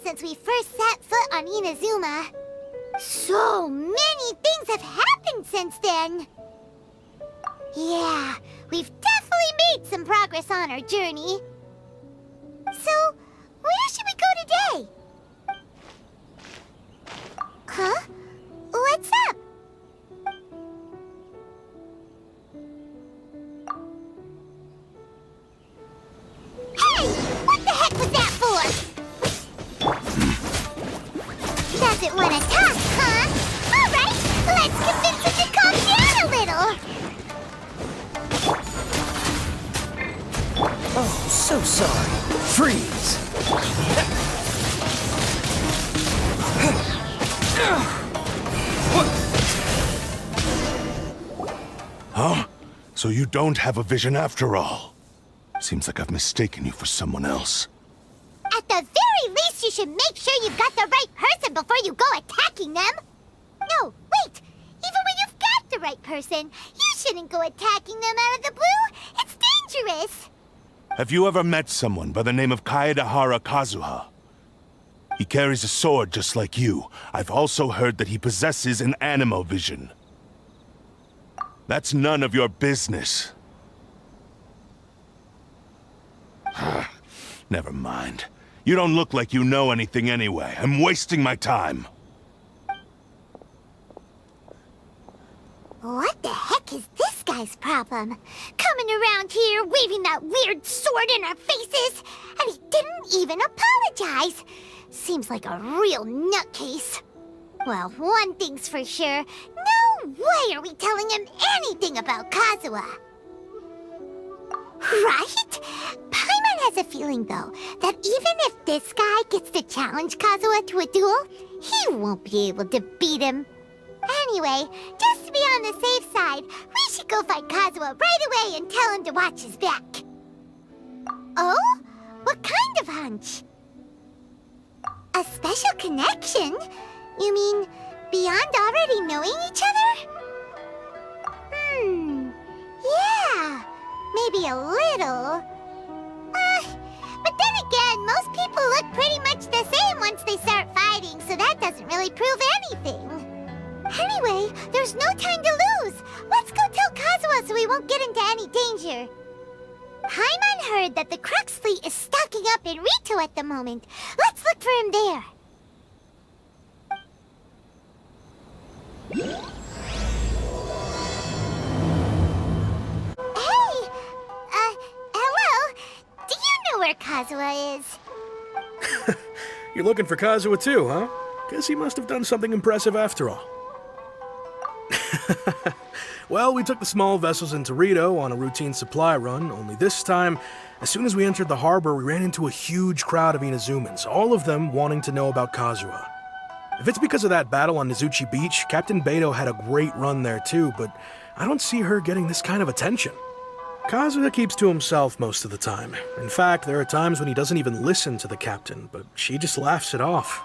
since we first set foot on Inazuma. So many things have happened since then. Yeah, we've definitely made some progress on our journey. So, where should we go today? Huh? What's up? Hey! What the heck was that for? Doesn't want to talk, huh? Alright, let's convince him to calm down a little. Oh, so sorry. Freeze! Huh? So you don't have a vision after all? Seems like I've mistaken you for someone else. At the very least, you should make sure you've got the right person before you go attacking them. No, wait! Even when you've got the right person, you shouldn't go attacking them out of the blue. It's dangerous. Have you ever met someone by the name of Kaedahara Kazuha? He carries a sword just like you. I've also heard that he possesses an animo vision. That's none of your business. Never mind. You don't look like you know anything anyway. I'm wasting my time. What the heck is this guy's problem? Coming around here, waving that weird sword in our faces, and he didn't even apologize. Seems like a real nutcase. Well, one thing's for sure. No way are we telling him anything about Kazuha. Right? Paimon has a feeling, though, that even if this guy gets to challenge Kazuha to a duel, he won't be able to beat him. Anyway, just to be on the safe side, we should go find Kazuha right away and tell him to watch his back. Oh? What kind of hunch? A special connection? You mean, beyond already knowing each other? Yeah, maybe a little. But then again, most people look pretty much the same once they start fighting, so that doesn't really prove anything. Anyway, there's no time to lose. Let's go tell Kazuha so we won't get into any danger. Paimon heard that the Crux fleet is stocking up in Ritou at the moment. Let's look for him there. Hey! Hello? Do you know where Kazuha is? You're looking for Kazuha too, huh? Guess he must have done something impressive after all. Well, we took the small vessels into Ritou on a routine supply run, only this time, as soon as we entered the harbor, we ran into a huge crowd of Inazumans, all of them wanting to know about Kazuha. If it's because of that battle on Nizuchi Beach, Captain Beidou had a great run there too, but I don't see her getting this kind of attention. Kazuha keeps to himself most of the time. In fact, there are times when he doesn't even listen to the captain, but she just laughs it off.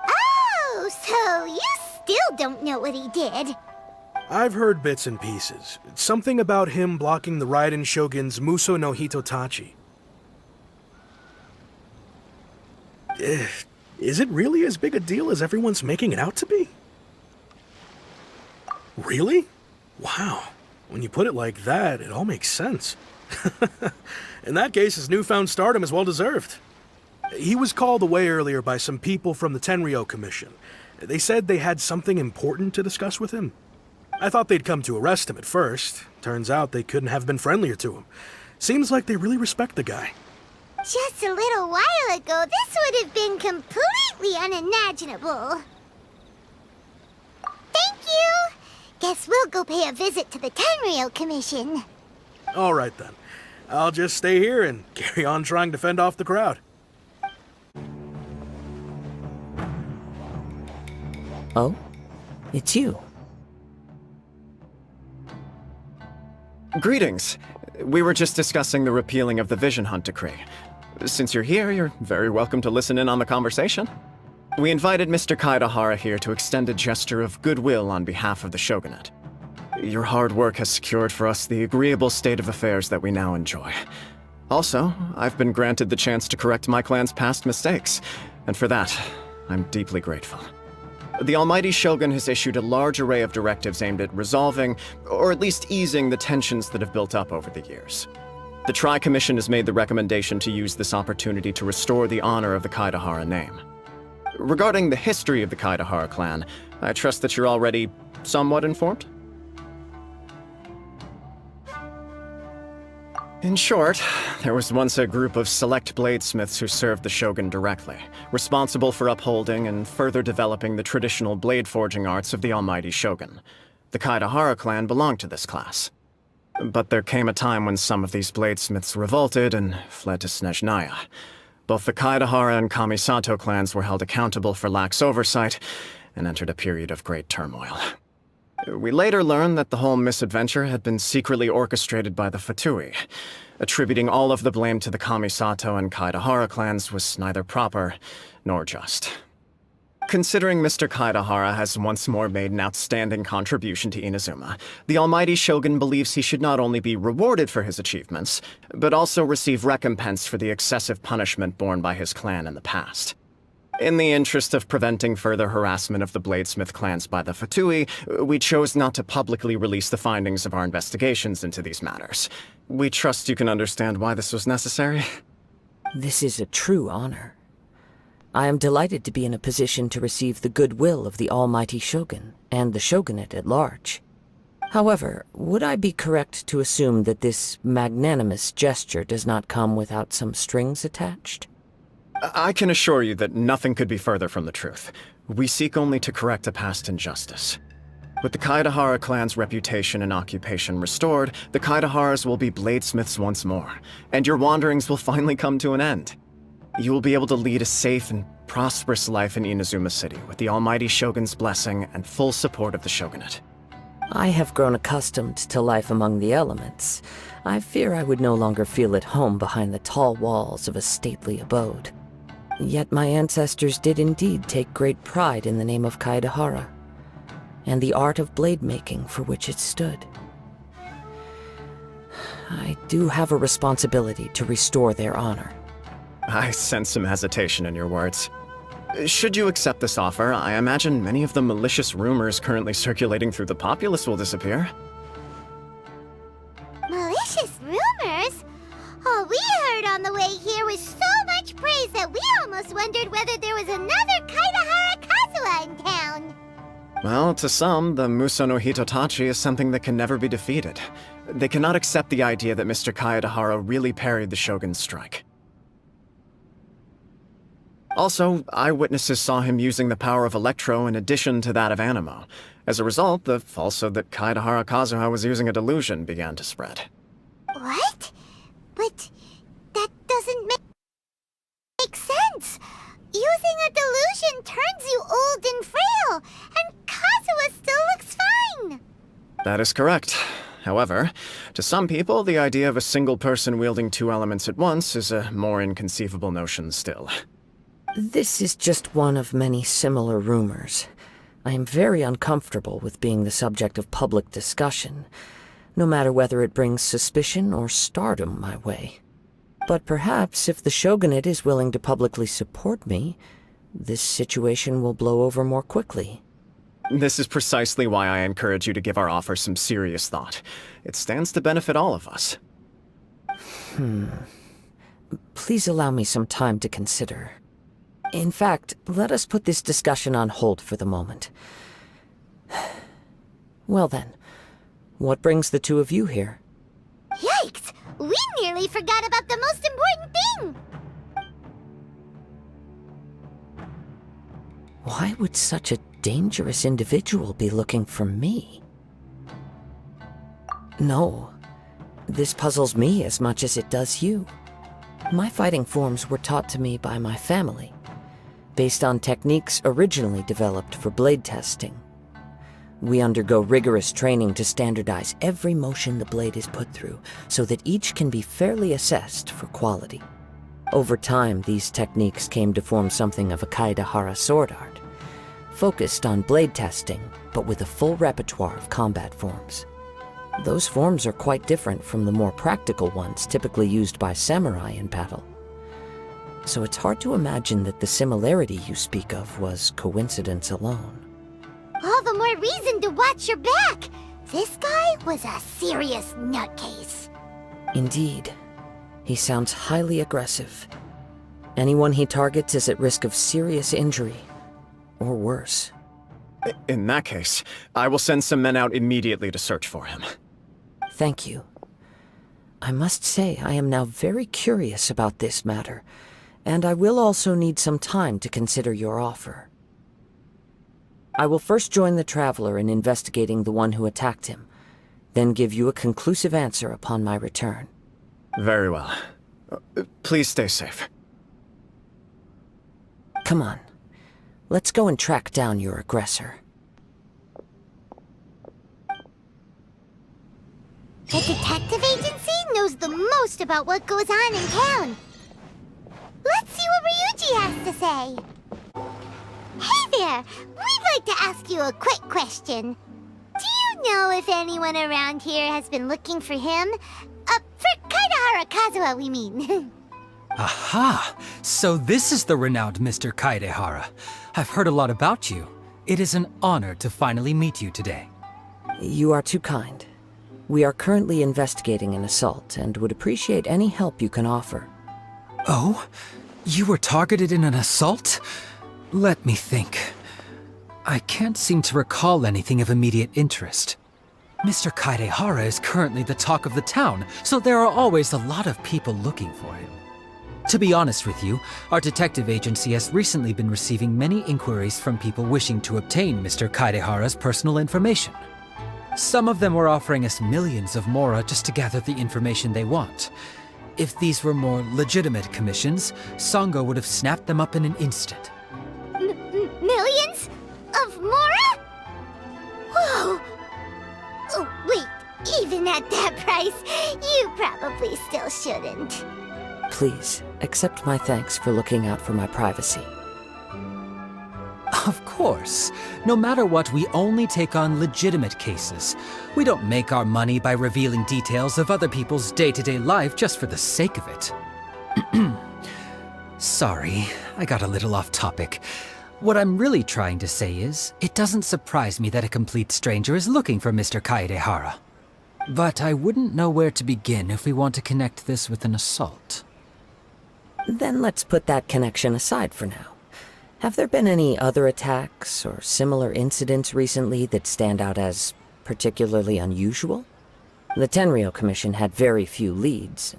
Oh, so you still don't know what he did? I've heard bits and pieces. It's something about him blocking the Raiden Shogun's Musou no Hitotachi. Is it really as big a deal as everyone's making it out to be? Really? Wow. When you put it like that, it all makes sense. In that case, his newfound stardom is well deserved. He was called away earlier by some people from the Tenryou Commission. They said they had something important to discuss with him. I thought they'd come to arrest him at first. Turns out they couldn't have been friendlier to him. Seems like they really respect the guy. Just a little while ago, this would have been completely unimaginable. Thank you! Guess we'll go pay a visit to the Tenryou Commission. All right then. I'll just stay here and carry on trying to fend off the crowd. Oh? It's you. Greetings. We were just discussing the repealing of the Vision Hunt Decree. Since you're here, you're very welcome to listen in on the conversation. We invited Mr. Kaedahara here to extend a gesture of goodwill on behalf of the Shogunate. Your hard work has secured for us the agreeable state of affairs that we now enjoy. Also, I've been granted the chance to correct my clan's past mistakes, and for that, I'm deeply grateful. The Almighty Shogun has issued a large array of directives aimed at resolving, or at least easing, the tensions that have built up over the years. The Tri-Commission has made the recommendation to use this opportunity to restore the honor of the Kaidahara name. Regarding the history of the Kaidahara clan, I trust that you're already somewhat informed? In short, there was once a group of select bladesmiths who served the Shogun directly, responsible for upholding and further developing the traditional blade forging arts of the Almighty Shogun. The Kaidahara clan belonged to this class. But there came a time when some of these bladesmiths revolted and fled to Snezhnaya. Both the Kaidahara and Kamisato clans were held accountable for lax oversight and entered a period of great turmoil. We later learned that the whole misadventure had been secretly orchestrated by the Fatui. Attributing all of the blame to the Kamisato and Kaidahara clans was neither proper nor just. Considering Mr. Kaidahara has once more made an outstanding contribution to Inazuma, the Almighty Shogun believes he should not only be rewarded for his achievements, but also receive recompense for the excessive punishment borne by his clan in the past. In the interest of preventing further harassment of the Bladesmith clans by the Fatui, we chose not to publicly release the findings of our investigations into these matters. We trust you can understand why this was necessary. This is a true honor. I am delighted to be in a position to receive the goodwill of the Almighty Shogun and the Shogunate at large. However, would I be correct to assume that this magnanimous gesture does not come without some strings attached? I can assure you that nothing could be further from the truth. We seek only to correct a past injustice. With the Kaidahara clan's reputation and occupation restored, the Kaidaharas will be bladesmiths once more, and your wanderings will finally come to an end. You will be able to lead a safe and prosperous life in Inazuma City with the Almighty Shogun's blessing and full support of the Shogunate. I have grown accustomed to life among the elements. I fear I would no longer feel at home behind the tall walls of a stately abode. Yet my ancestors did indeed take great pride in the name of Kaidahara, and the art of blade making for which it stood. I do have a responsibility to restore their honor. I sense some hesitation in your words. Should you accept this offer, I imagine many of the malicious rumors currently circulating through the populace will disappear. Malicious rumors? All we heard on the way here was so much praise that we almost wondered whether there was another Kaidahara Kazuha in town. Well, to some, the Musou no Hitotachi is something that can never be defeated. They cannot accept the idea that Mr. Kaidahara really parried the Shogun's strike. Also, eyewitnesses saw him using the power of Electro in addition to that of Animo. As a result, the falsehood that Kaidahara Kazuha was using a delusion began to spread. What? But that doesn't make sense. Using a delusion turns you old and frail, and Kazuha still looks fine. That is correct. However, to some people, the idea of a single person wielding two elements at once is a more inconceivable notion still. This is just one of many similar rumors. I am very uncomfortable with being the subject of public discussion, no matter whether it brings suspicion or stardom my way. But perhaps if the Shogunate is willing to publicly support me, this situation will blow over more quickly. This is precisely why I encourage you to give our offer some serious thought. It stands to benefit all of us. Please allow me some time to consider. In fact, let us put this discussion on hold for the moment. Well then, what brings the two of you here? Yikes! We nearly forgot about the most important thing! Why would such a dangerous individual be looking for me? No, this puzzles me as much as it does you. My fighting forms were taught to me by my family, based on techniques originally developed for blade testing. We undergo rigorous training to standardize every motion the blade is put through, so that each can be fairly assessed for quality. Over time, these techniques came to form something of a Kaidahara sword art, focused on blade testing, but with a full repertoire of combat forms. Those forms are quite different from the more practical ones typically used by samurai in battle. So it's hard to imagine that the similarity you speak of was coincidence alone. All the more reason to watch your back! This guy was a serious nutcase. Indeed. He sounds highly aggressive. Anyone he targets is at risk of serious injury, or worse. In that case, I will send some men out immediately to search for him. Thank you. I must say I am now very curious about this matter, and I will also need some time to consider your offer. I will first join the Traveler in investigating the one who attacked him, then give you a conclusive answer upon my return. Very well. Please stay safe. Come on. Let's go and track down your aggressor. The detective agency knows the most about what goes on in town. Let's see what Ryuji has to say. Hey there! We'd like to ask you a quick question. Do you know if anyone around here has been looking for him? For Kaidahara Kazuha, we mean. Aha! So this is the renowned Mr. Kaidehara. I've heard a lot about you. It is an honor to finally meet you today. You are too kind. We are currently investigating an assault and would appreciate any help you can offer. Oh? You were targeted in an assault? Let me think. I can't seem to recall anything of immediate interest. Mr. Kaidehara is currently the talk of the town, so there are always a lot of people looking for him. To be honest with you, our detective agency has recently been receiving many inquiries from people wishing to obtain Mr. Kaidehara's personal information. Some of them were offering us millions of mora just to gather the information they want. If these were more legitimate commissions, Sango would have snapped them up in an instant. Millions? Of mora? Whoa! Oh, wait, even at that price, you probably still shouldn't. Please, accept my thanks for looking out for my privacy. Of course. No matter what, we only take on legitimate cases. We don't make our money by revealing details of other people's day-to-day life just for the sake of it. Sorry, I got a little off topic. What I'm really trying to say is, it doesn't surprise me that a complete stranger is looking for Mr. Kaidehara. But I wouldn't know where to begin if we want to connect this with an assault. Then let's put that connection aside for now. Have there been any other attacks or similar incidents recently that stand out as particularly unusual? The Tenryou Commission had very few leads.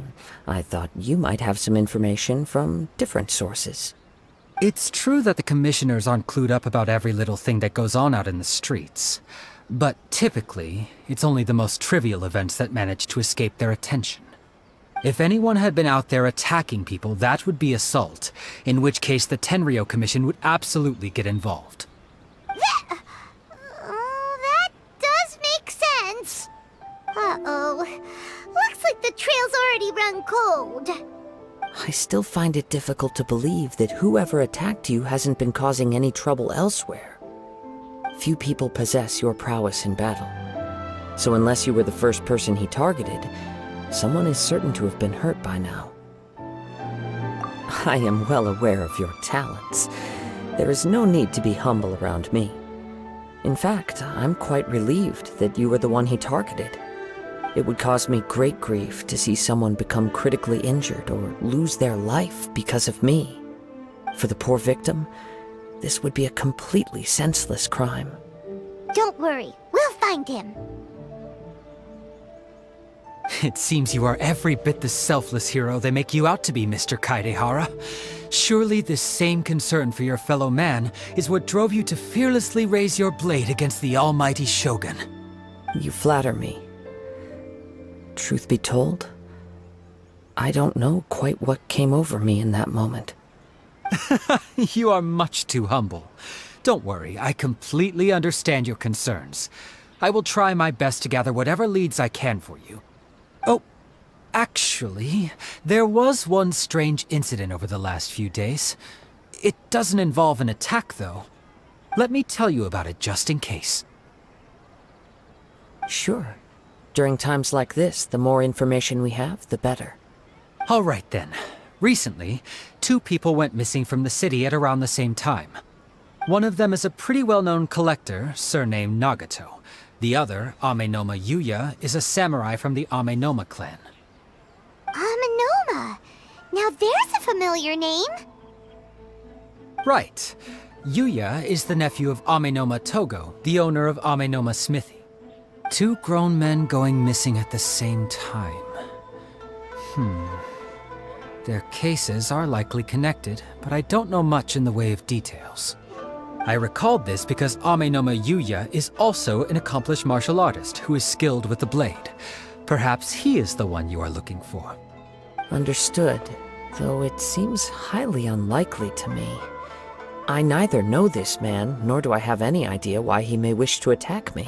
I thought you might have some information from different sources. It's true that the commissioners aren't clued up about every little thing that goes on out in the streets. But typically, it's only the most trivial events that manage to escape their attention. If anyone had been out there attacking people, that would be assault, in which case the Tenryou Commission would absolutely get involved. That does make sense. Uh-oh. Looks like the trail's already run cold. I still find it difficult to believe that whoever attacked you hasn't been causing any trouble elsewhere. Few people possess your prowess in battle. So unless you were the first person he targeted, someone is certain to have been hurt by now. I am well aware of your talents. There is no need to be humble around me. In fact, I'm quite relieved that you were the one he targeted. It would cause me great grief to see someone become critically injured or lose their life because of me. For the poor victim, this would be a completely senseless crime. Don't worry, we'll find him. It seems you are every bit the selfless hero they make you out to be, Mr. Kaidehara. Surely this same concern for your fellow man is what drove you to fearlessly raise your blade against the almighty Shogun. You flatter me. Truth be told, I don't know quite what came over me in that moment. You are much too humble. Don't worry, I completely understand your concerns. I will try my best to gather whatever leads I can for you. Oh, actually, there was one strange incident over the last few days. It doesn't involve an attack, though. Let me tell you about it just in case. Sure. During times like this, the more information we have, the better. All right then. Recently, 2 people went missing from the city at around the same time. One of them is a pretty well-known collector, surnamed Nagato. The other, Amenoma Yuya, is a samurai from the Amenoma clan. Amenoma! Now there's a familiar name! Right. Yuya is the nephew of Amenoma Togo, the owner of Amenoma Smithy. 2 grown men going missing at the same time. Their cases are likely connected, but I don't know much in the way of details. I recalled this because Amenoma Yuya is also an accomplished martial artist who is skilled with the blade. Perhaps he is the one you are looking for. Understood, though it seems highly unlikely to me. I neither know this man, nor do I have any idea why he may wish to attack me.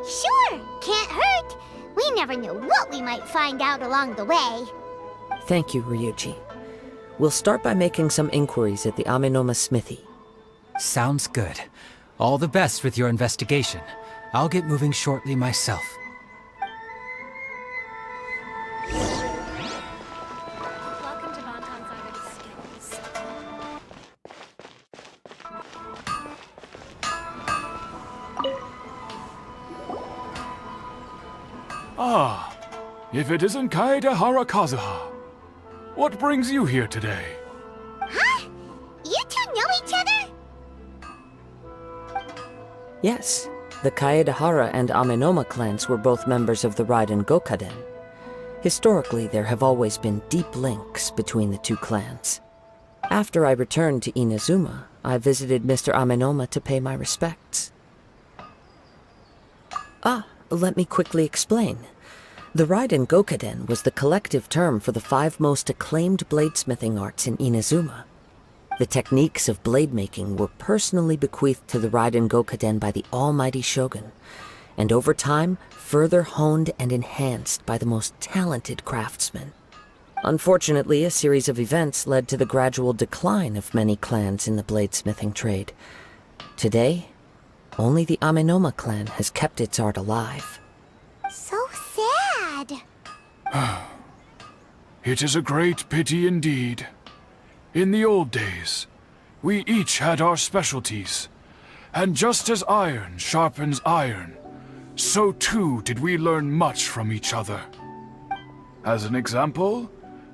Sure, can't hurt. We never know what we might find out along the way. Thank you, Ryuji. We'll start by making some inquiries at the Amenoma Smithy. Sounds good. All the best with your investigation. I'll get moving shortly myself. Welcome to Bonton's Already Skills. Ah, if it isn't Kaedehara Kazuha. What brings you here today? Huh? You 2 know each other? Yes, the Kaedehara and Amenoma clans were both members of the Raiden Gokaden. Historically, there have always been deep links between the 2 clans. After I returned to Inazuma, I visited Mr. Amenoma to pay my respects. Let me quickly explain. The Raiden Gokaden was the collective term for the 5 most acclaimed bladesmithing arts in Inazuma. The techniques of blade making were personally bequeathed to the Raiden Gokaden by the almighty Shogun, and over time, further honed and enhanced by the most talented craftsmen. Unfortunately, a series of events led to the gradual decline of many clans in the bladesmithing trade. Today, only the Amenoma clan has kept its art alive. So sad. It is a great pity indeed. In the old days, we each had our specialties, and just as iron sharpens iron, so too did we learn much from each other. As an example,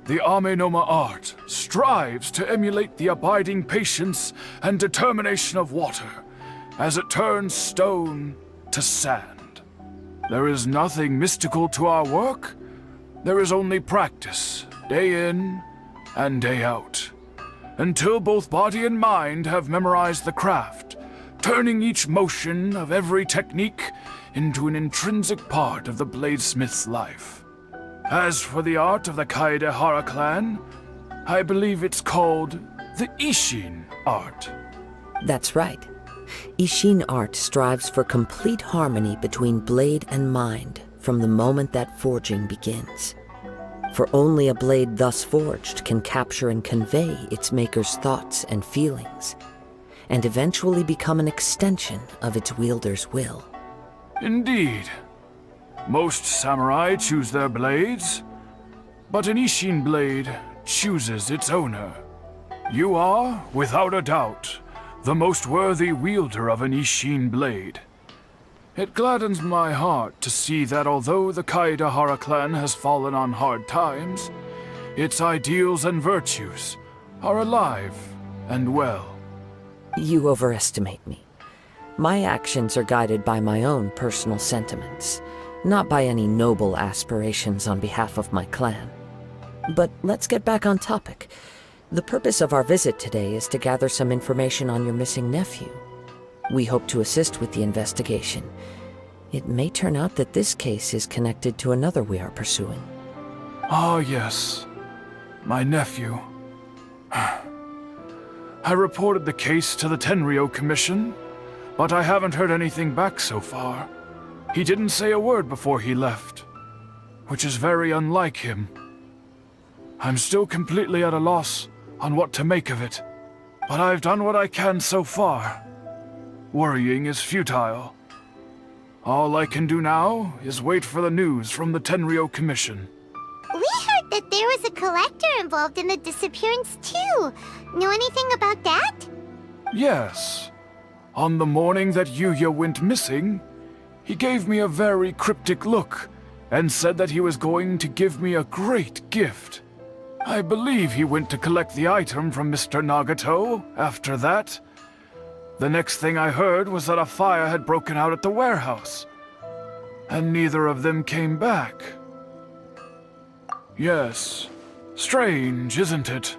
the Amenoma art strives to emulate the abiding patience and determination of water as it turns stone to sand. There is nothing mystical to our work. There is only practice, day in and day out, until both body and mind have memorized the craft, turning each motion of every technique into an intrinsic part of the bladesmith's life. As for the art of the Kaedehara clan, I believe it's called the Ishin art. That's right. Ishin art strives for complete harmony between blade and mind from the moment that forging begins. For only a blade thus forged can capture and convey its maker's thoughts and feelings, and eventually become an extension of its wielder's will. Indeed. Most samurai choose their blades, but an Ishin blade chooses its owner. You are, without a doubt, the most worthy wielder of an Ishin blade. It gladdens my heart to see that although the Kaedehara clan has fallen on hard times, its ideals and virtues are alive and well. You overestimate me. My actions are guided by my own personal sentiments, not by any noble aspirations on behalf of my clan. But let's get back on topic. The purpose of our visit today is to gather some information on your missing nephew. We hope to assist with the investigation. It may turn out that this case is connected to another we are pursuing. Ah, yes. My nephew. I reported the case to the Tenryou Commission, but I haven't heard anything back so far. He didn't say a word before he left, which is very unlike him. I'm still completely at a loss on what to make of it, but I've done what I can so far. Worrying is futile. All I can do now is wait for the news from the Tenryou Commission. We heard that there was a collector involved in the disappearance too. Know anything about that? Yes. On the morning that Yuya went missing, he gave me a very cryptic look and said that he was going to give me a great gift. I believe he went to collect the item from Mr. Nagato after that. The next thing I heard was that a fire had broken out at the warehouse, and neither of them came back. Yes, strange, isn't it?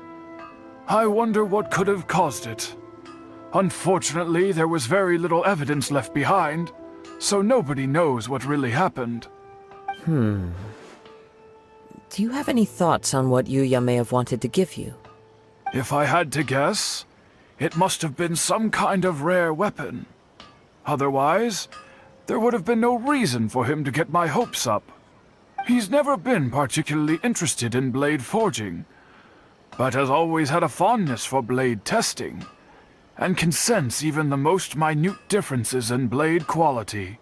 I wonder what could have caused it. Unfortunately, there was very little evidence left behind, so nobody knows what really happened. Do you have any thoughts on what Yuya may have wanted to give you? If I had to guess, it must have been some kind of rare weapon. Otherwise, there would have been no reason for him to get my hopes up. He's never been particularly interested in blade forging, but has always had a fondness for blade testing, and can sense even the most minute differences in blade quality.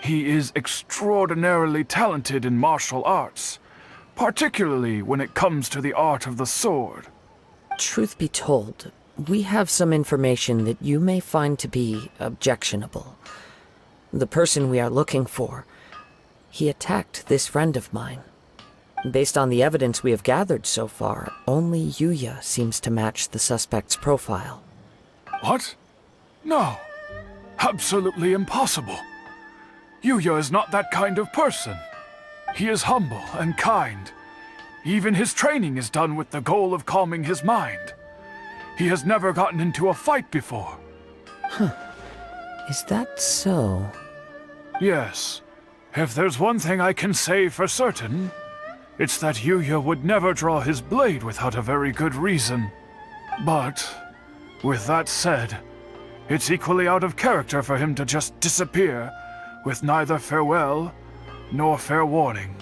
He is extraordinarily talented in martial arts, particularly when it comes to the art of the sword. Truth be told, we have some information that you may find to be objectionable. The person we are looking for, he attacked this friend of mine. Based on the evidence we have gathered so far, only Yuya seems to match the suspect's profile. What? No. Absolutely impossible. Yuya is not that kind of person. He is humble and kind. Even his training is done with the goal of calming his mind. He has never gotten into a fight before. Is that so? Yes. If there's one thing I can say for certain, it's that Yuya would never draw his blade without a very good reason. But, with that said, it's equally out of character for him to just disappear, with neither farewell nor fair warning.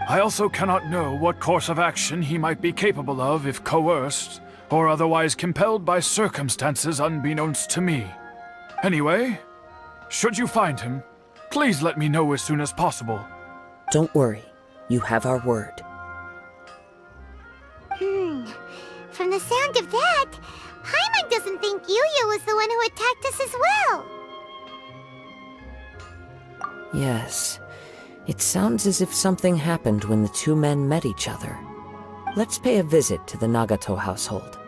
I also cannot know what course of action he might be capable of if coerced, or otherwise compelled by circumstances unbeknownst to me. Anyway, should you find him, please let me know as soon as possible. Don't worry. You have our word. From the sound of that, Paimon doesn't think Yuya was the one who attacked us as well. Yes. It sounds as if something happened when the two men met each other. Let's pay a visit to the Nagato household.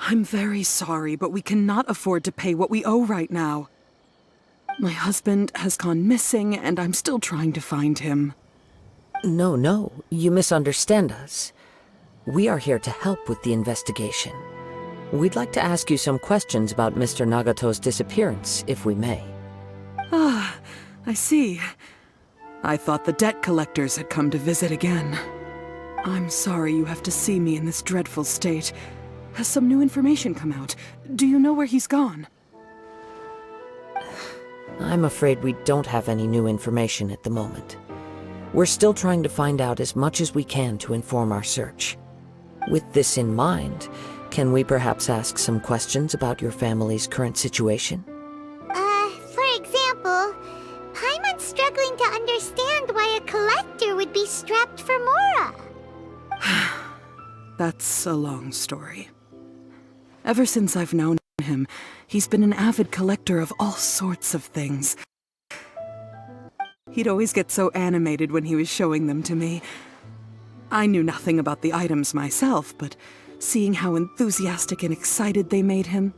I'm very sorry, but we cannot afford to pay what we owe right now. My husband has gone missing, and I'm still trying to find him. No, you misunderstand us. We are here to help with the investigation. We'd like to ask you some questions about Mr. Nagato's disappearance, if we may. Ah, I see. I thought the debt collectors had come to visit again. I'm sorry you have to see me in this dreadful state. Has some new information come out? Do you know where he's gone? I'm afraid we don't have any new information at the moment. We're still trying to find out as much as we can to inform our search. With this in mind, can we perhaps ask some questions about your family's current situation? For example, Paimon's struggling to understand why a collector would be strapped for Mora. That's a long story. Ever since I've known him, he's been an avid collector of all sorts of things. He'd always get so animated when he was showing them to me. I knew nothing about the items myself, but seeing how enthusiastic and excited they made him,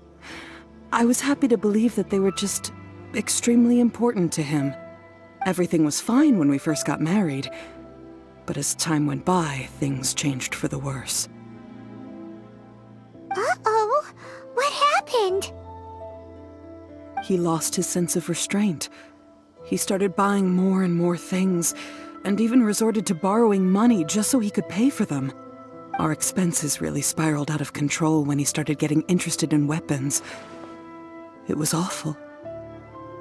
I was happy to believe that they were just extremely important to him. Everything was fine when we first got married, but as time went by, things changed for the worse. Uh-oh, what happened? He lost his sense of restraint. He started buying more and more things, and even resorted to borrowing money just so he could pay for them. Our expenses really spiraled out of control when he started getting interested in weapons. It was awful.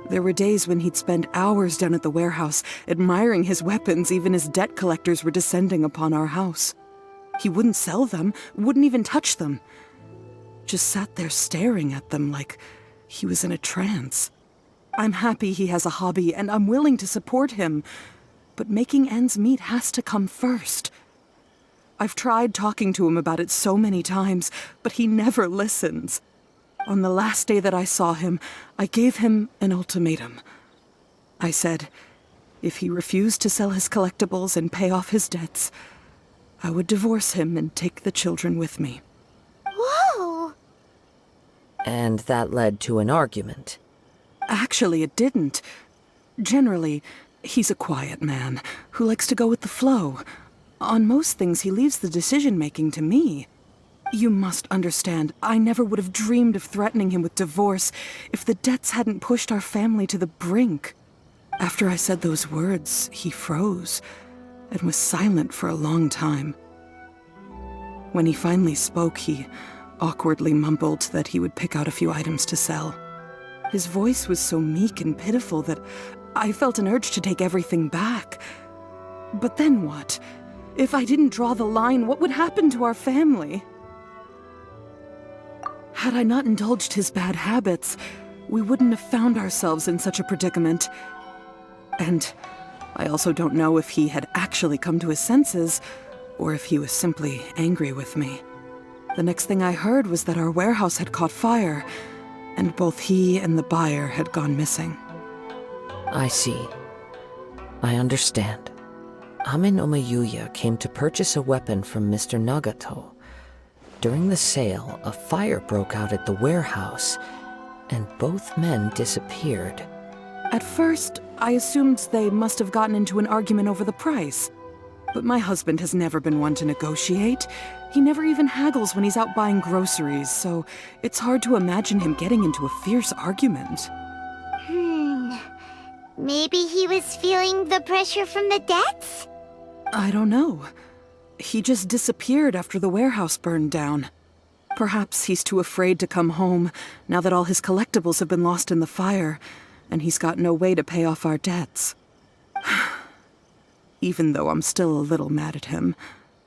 There were days when he'd spend hours down at the warehouse, admiring his weapons even as debt collectors were descending upon our house. He wouldn't sell them, wouldn't even touch them. Just sat there staring at them like he was in a trance. I'm happy he has a hobby, and I'm willing to support him. But making ends meet has to come first. I've tried talking to him about it so many times, but he never listens. On the last day that I saw him, I gave him an ultimatum. I said, if he refused to sell his collectibles and pay off his debts, I would divorce him and take the children with me. Whoa! And that led to an argument. Actually, it didn't. Generally, he's a quiet man who likes to go with the flow. On most things, he leaves the decision-making to me. You must understand, I never would have dreamed of threatening him with divorce if the debts hadn't pushed our family to the brink. After I said those words, he froze and was silent for a long time. When he finally spoke, he awkwardly mumbled that he would pick out a few items to sell. His voice was so meek and pitiful that I felt an urge to take everything back. But then what? If I didn't draw the line, what would happen to our family? Had I not indulged his bad habits, we wouldn't have found ourselves in such a predicament. And I also don't know if he had actually come to his senses, or if he was simply angry with me. The next thing I heard was that our warehouse had caught fire, and both he and the buyer had gone missing. I see. I understand. Ame no Mayuya came to purchase a weapon from Mr. Nagato. During the sale, a fire broke out at the warehouse, and both men disappeared. At first, I assumed they must have gotten into an argument over the price. But my husband has never been one to negotiate. He never even haggles when he's out buying groceries, so it's hard to imagine him getting into a fierce argument. Maybe he was feeling the pressure from the debts? I don't know. He just disappeared after the warehouse burned down. Perhaps he's too afraid to come home now that all his collectibles have been lost in the fire, and he's got no way to pay off our debts. Even though I'm still a little mad at him,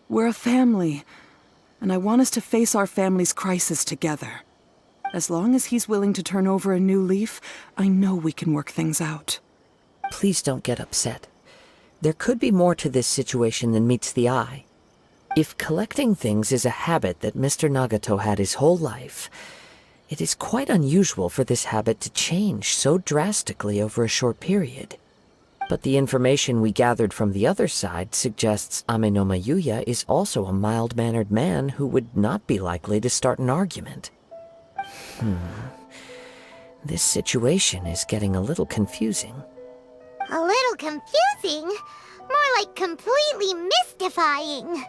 we're a family, and I want us to face our family's crisis together. As long as he's willing to turn over a new leaf, I know we can work things out. Please don't get upset. There could be more to this situation than meets the eye. If collecting things is a habit that Mr. Nagato had his whole life, it is quite unusual for this habit to change so drastically over a short period. But the information we gathered from the other side suggests Ame no Mayuya is also a mild-mannered man who would not be likely to start an argument. This situation is getting a little confusing. A little confusing? More like completely mystifying.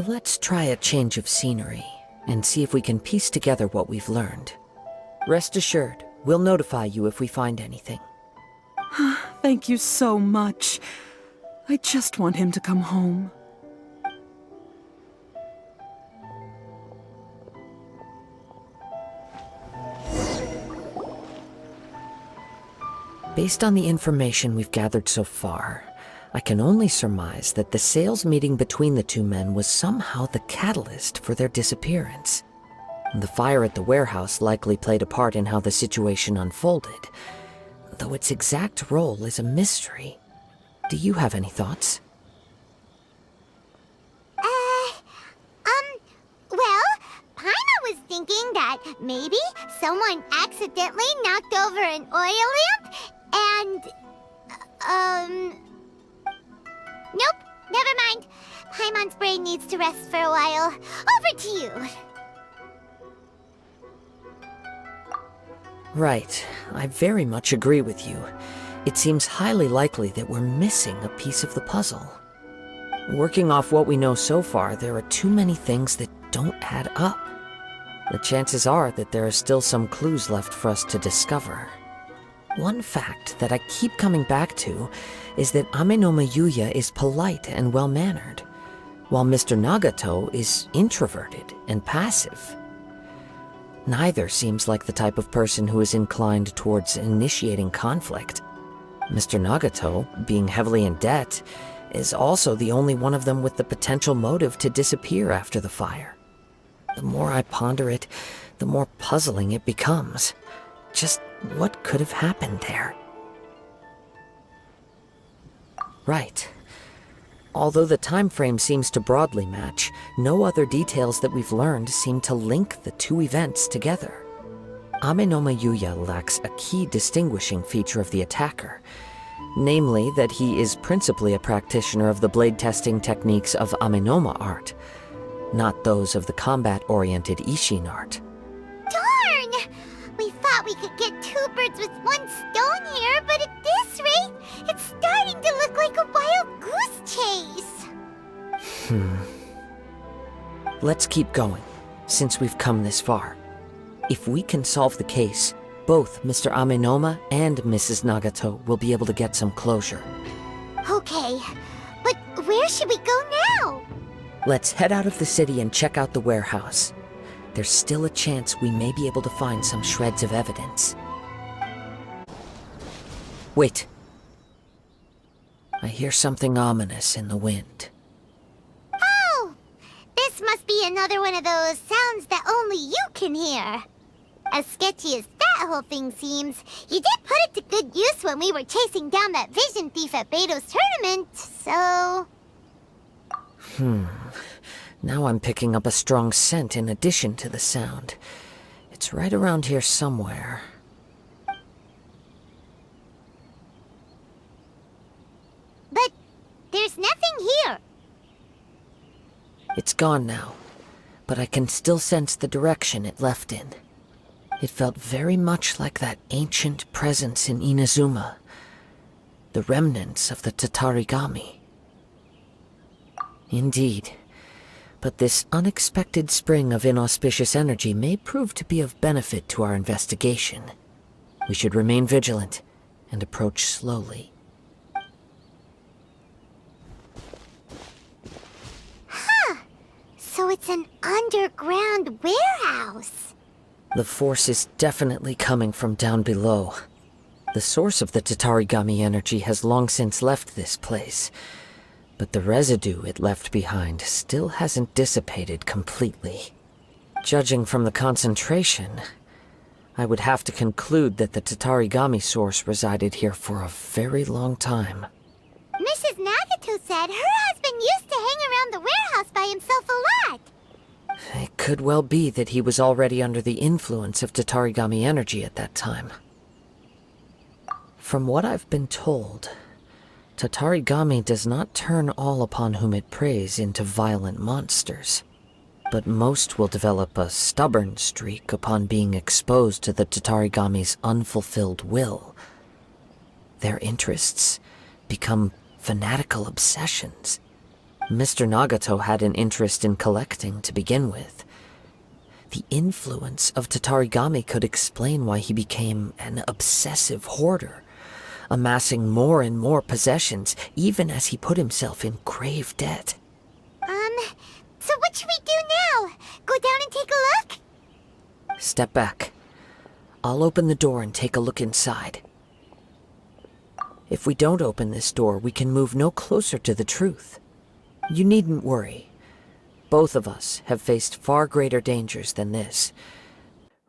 Let's try a change of scenery and see if we can piece together what we've learned. Rest assured, we'll notify you if we find anything. Thank you so much. I just want him to come home. Based on the information we've gathered so far, I can only surmise that the sales meeting between the two men was somehow the catalyst for their disappearance. The fire at the warehouse likely played a part in how the situation unfolded, though its exact role is a mystery. Do you have any thoughts? Well, Paimon was thinking that maybe someone accidentally knocked over an oil lamp and, nope, never mind. Paimon's brain needs to rest for a while. Over to you. Right. I very much agree with you. It seems highly likely that we're missing a piece of the puzzle. Working off what we know so far, there are too many things that don't add up. The chances are that there are still some clues left for us to discover. One fact that I keep coming back to is that Ame no Mayuya is polite and well-mannered, while Mr. Nagato is introverted and passive. Neither seems like the type of person who is inclined towards initiating conflict. Mr. Nagato, being heavily in debt, is also the only one of them with the potential motive to disappear after the fire. The more I ponder it, the more puzzling it becomes. Just what could have happened there? Right. Although the time frame seems to broadly match, no other details that we've learned seem to link the two events together. Amenoma Yuya lacks a key distinguishing feature of the attacker, namely that he is principally a practitioner of the blade testing techniques of Amenoma art, not those of the combat-oriented Ishin art. Darn! We thought we could get two birds with one stone here, but at this rate, it's starting to look like a wild goose chase. Let's keep going, since we've come this far. If we can solve the case, both Mr. Amenoma and Mrs. Nagato will be able to get some closure. Okay, but where should we go now? Let's head out of the city and check out the warehouse. There's still a chance we may be able to find some shreds of evidence. Wait. I hear something ominous in the wind. Oh! This must be another one of those sounds that only you can hear. As sketchy as that whole thing seems, you did put it to good use when we were chasing down that vision thief at Beto's tournament, so... Now I'm picking up a strong scent in addition to the sound. It's right around here somewhere. But there's nothing here. It's gone now, but I can still sense the direction it left in. It felt very much like that ancient presence in Inazuma, the remnants of the Tatarigami. Indeed, but this unexpected spring of inauspicious energy may prove to be of benefit to our investigation. We should remain vigilant and approach slowly. So it's an underground warehouse. The force is definitely coming from down below. The source of the Tatarigami energy has long since left this place, but the residue it left behind still hasn't dissipated completely. Judging from the concentration, I would have to conclude that the Tatarigami source resided here for a very long time. Mrs. Nagato said her husband used to hang around the warehouse by himself a lot. It could well be that he was already under the influence of Tatarigami energy at that time. From what I've been told, Tatarigami does not turn all upon whom it preys into violent monsters, but most will develop a stubborn streak upon being exposed to the Tatarigami's unfulfilled will. Their interests become fanatical obsessions. Mr. Nagato had an interest in collecting to begin with. The influence of Tatarigami could explain why he became an obsessive hoarder, amassing more and more possessions, even as he put himself in grave debt. So what should we do now? Go down and take a look? Step back. I'll open the door and take a look inside. If we don't open this door, we can move no closer to the truth. You needn't worry. Both of us have faced far greater dangers than this.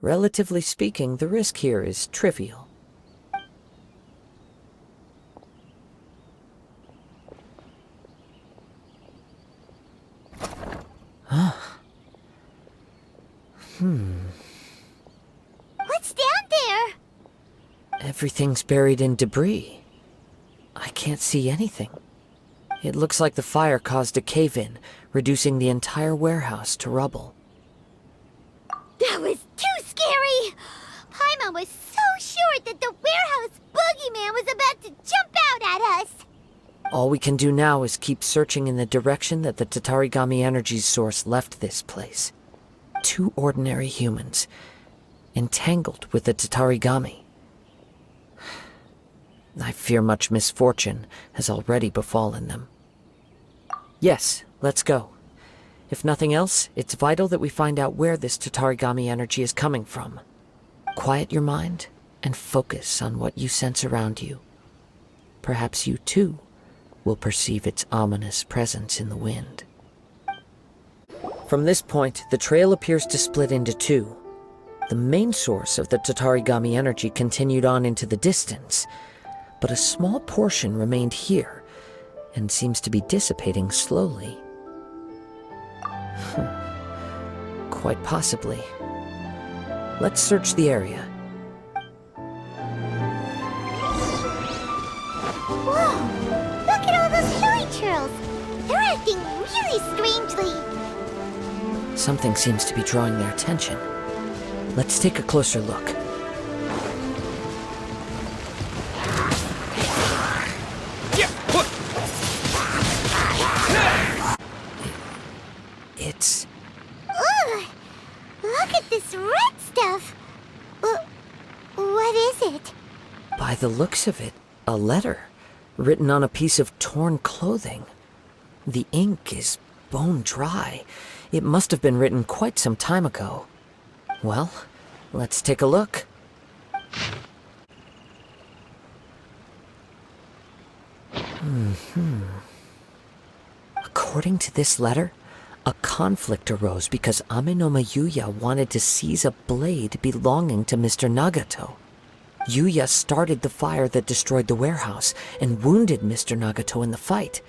Relatively speaking, the risk here is trivial. What's down there? Everything's buried in debris. I can't see anything. It looks like the fire caused a cave-in, reducing the entire warehouse to rubble. That was too scary! Paimon was so sure that the warehouse boogeyman was about to jump out at us! All we can do now is keep searching in the direction that the Tatarigami energy source left this place. 2 ordinary humans, entangled with the Tatarigami. I fear much misfortune has already befallen them. Yes, let's go. If nothing else, it's vital that we find out where this Tatarigami energy is coming from. Quiet your mind and focus on what you sense around you. Perhaps you too will perceive its ominous presence in the wind. From this point, the trail appears to split into 2. The main source of the Tatarigami energy continued on into the distance, but a small portion remained here and seems to be dissipating slowly. Quite possibly. Let's search the area. Whoa! Look at all those hilly churls! They're acting really strangely. Something seems to be drawing their attention. Let's take a closer look. It's... Ugh! Look at this red stuff! What is it? By the looks of it, a letter written on a piece of torn clothing. The ink is bone dry. It must have been written quite some time ago. Well, let's take a look. According to this letter, a conflict arose because Ame-no-ma Yuya wanted to seize a blade belonging to Mr. Nagato. Yuya started the fire that destroyed the warehouse and wounded Mr. Nagato in the fight.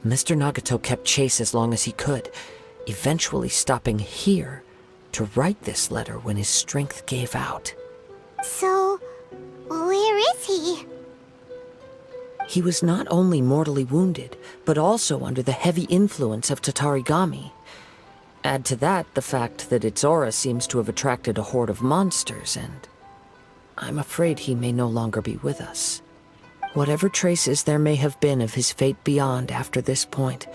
Mr. Nagato kept chase as long as he could, eventually stopping here to write this letter when his strength gave out. So, where is he? He was not only mortally wounded, but also under the heavy influence of Tatarigami. Add to that the fact that its aura seems to have attracted a horde of monsters, and I'm afraid he may no longer be with us. Whatever traces there may have been of his fate beyond after this point,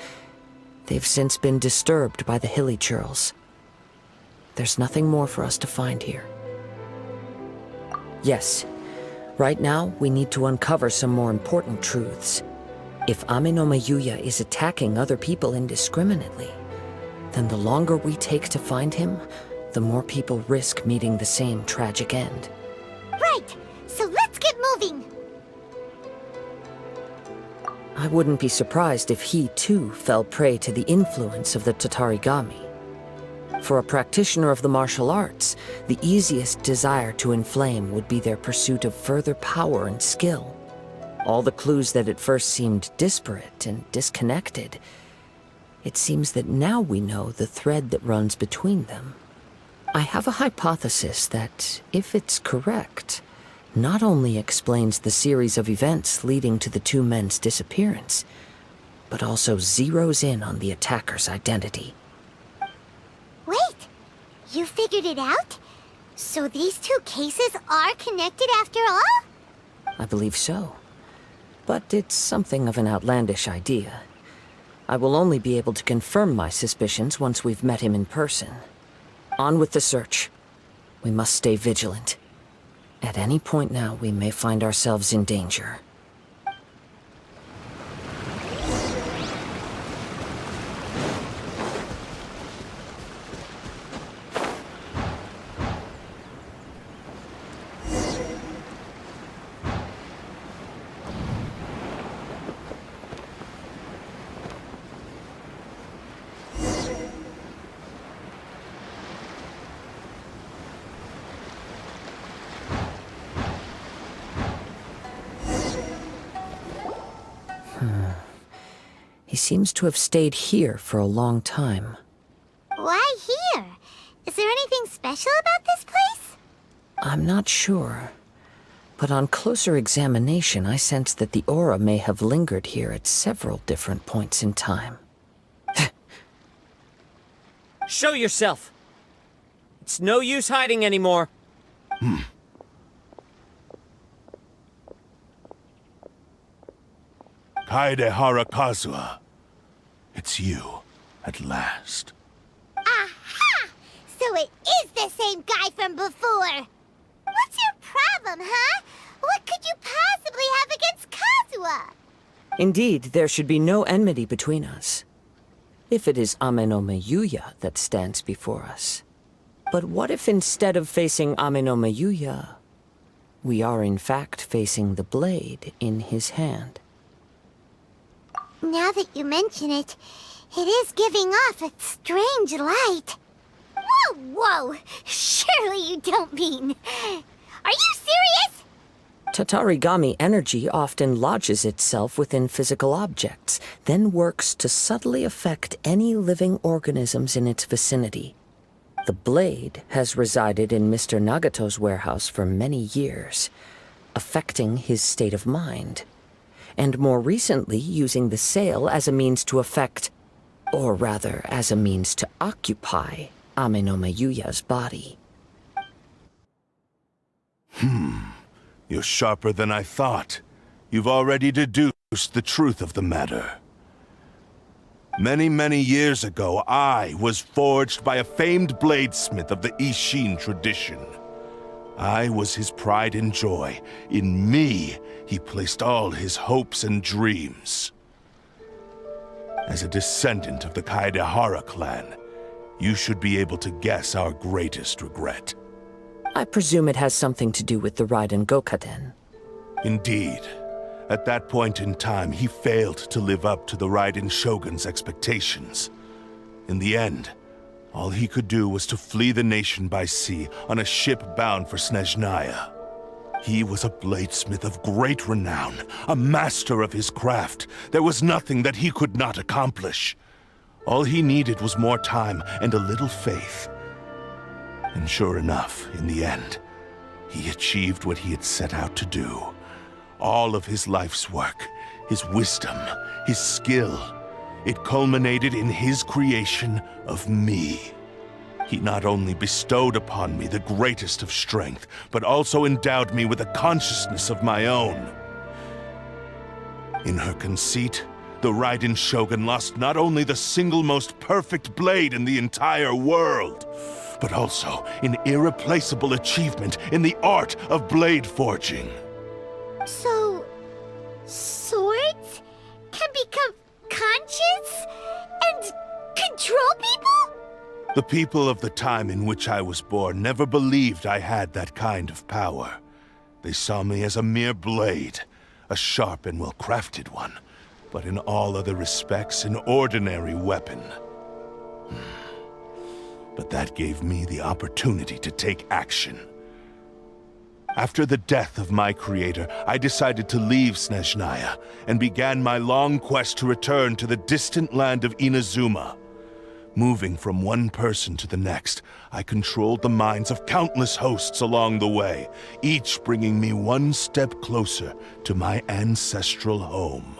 they've since been disturbed by the hilly churls. There's nothing more for us to find here. Yes, right now we need to uncover some more important truths. If Ame-no-ma Yuya is attacking other people indiscriminately, then the longer we take to find him, the more people risk meeting the same tragic end. Right! So let's get moving! I wouldn't be surprised if he, too, fell prey to the influence of the Tatarigami. For a practitioner of the martial arts, the easiest desire to inflame would be their pursuit of further power and skill. All the clues that at first seemed disparate and disconnected, it seems that now we know the thread that runs between them. I have a hypothesis that, if it's correct, not only explains the series of events leading to the two men's disappearance, but also zeroes in on the attacker's identity. Wait! You figured it out? So these two cases are connected after all? I believe so. But it's something of an outlandish idea. I will only be able to confirm my suspicions once we've met him in person. On with the search. We must stay vigilant. At any point now, we may find ourselves in danger. He seems to have stayed here for a long time. Why here? Is there anything special about this place? I'm not sure. But on closer examination, I sense that the aura may have lingered here at several different points in time. Show yourself! It's no use hiding anymore. Kaedehara Kazuha. It's you, at last. Aha! So it is the same guy from before! What's your problem, huh? What could you possibly have against Kazuha? Indeed, there should be no enmity between us. If it is Ame-no-ma Yuya that stands before us. But what if instead of facing Ame-no-ma Yuya, we are in fact facing the blade in his hand? Now that you mention it, it is giving off a strange light. Whoa, whoa! Surely you don't mean... Are you serious? Tatarigami energy often lodges itself within physical objects, then works to subtly affect any living organisms in its vicinity. The blade has resided in Mr. Nagato's warehouse for many years, affecting his state of mind, and more recently using the sail as a means to affect, or rather as a means to occupy, Ame no Mayuya's body. You're sharper than I thought. You've already deduced the truth of the matter. Many, many years ago, I was forged by a famed bladesmith of the Ishin tradition. I was his pride and joy. In me, he placed all his hopes and dreams. As a descendant of the Kaedehara clan, you should be able to guess our greatest regret. I presume it has something to do with the Raiden Gokaden. Indeed. At that point in time, he failed to live up to the Raiden Shogun's expectations. In the end, all he could do was to flee the nation by sea on a ship bound for Snezhnaya. He was a bladesmith of great renown, a master of his craft. There was nothing that he could not accomplish. All he needed was more time and a little faith. And sure enough, in the end, he achieved what he had set out to do. All of his life's work, his wisdom, his skill, it culminated in his creation of me. He not only bestowed upon me the greatest of strength, but also endowed me with a consciousness of my own. In her conceit, the Raiden Shogun lost not only the single most perfect blade in the entire world, but also an irreplaceable achievement in the art of blade forging. So... swords can become conscious and control people? The people of the time in which I was born never believed I had that kind of power. They saw me as a mere blade, a sharp and well-crafted one, but in all other respects an ordinary weapon. But that gave me the opportunity to take action. After the death of my creator, I decided to leave Snezhnaya and began my long quest to return to the distant land of Inazuma. Moving from one person to the next, I controlled the minds of countless hosts along the way, each bringing me one step closer to my ancestral home.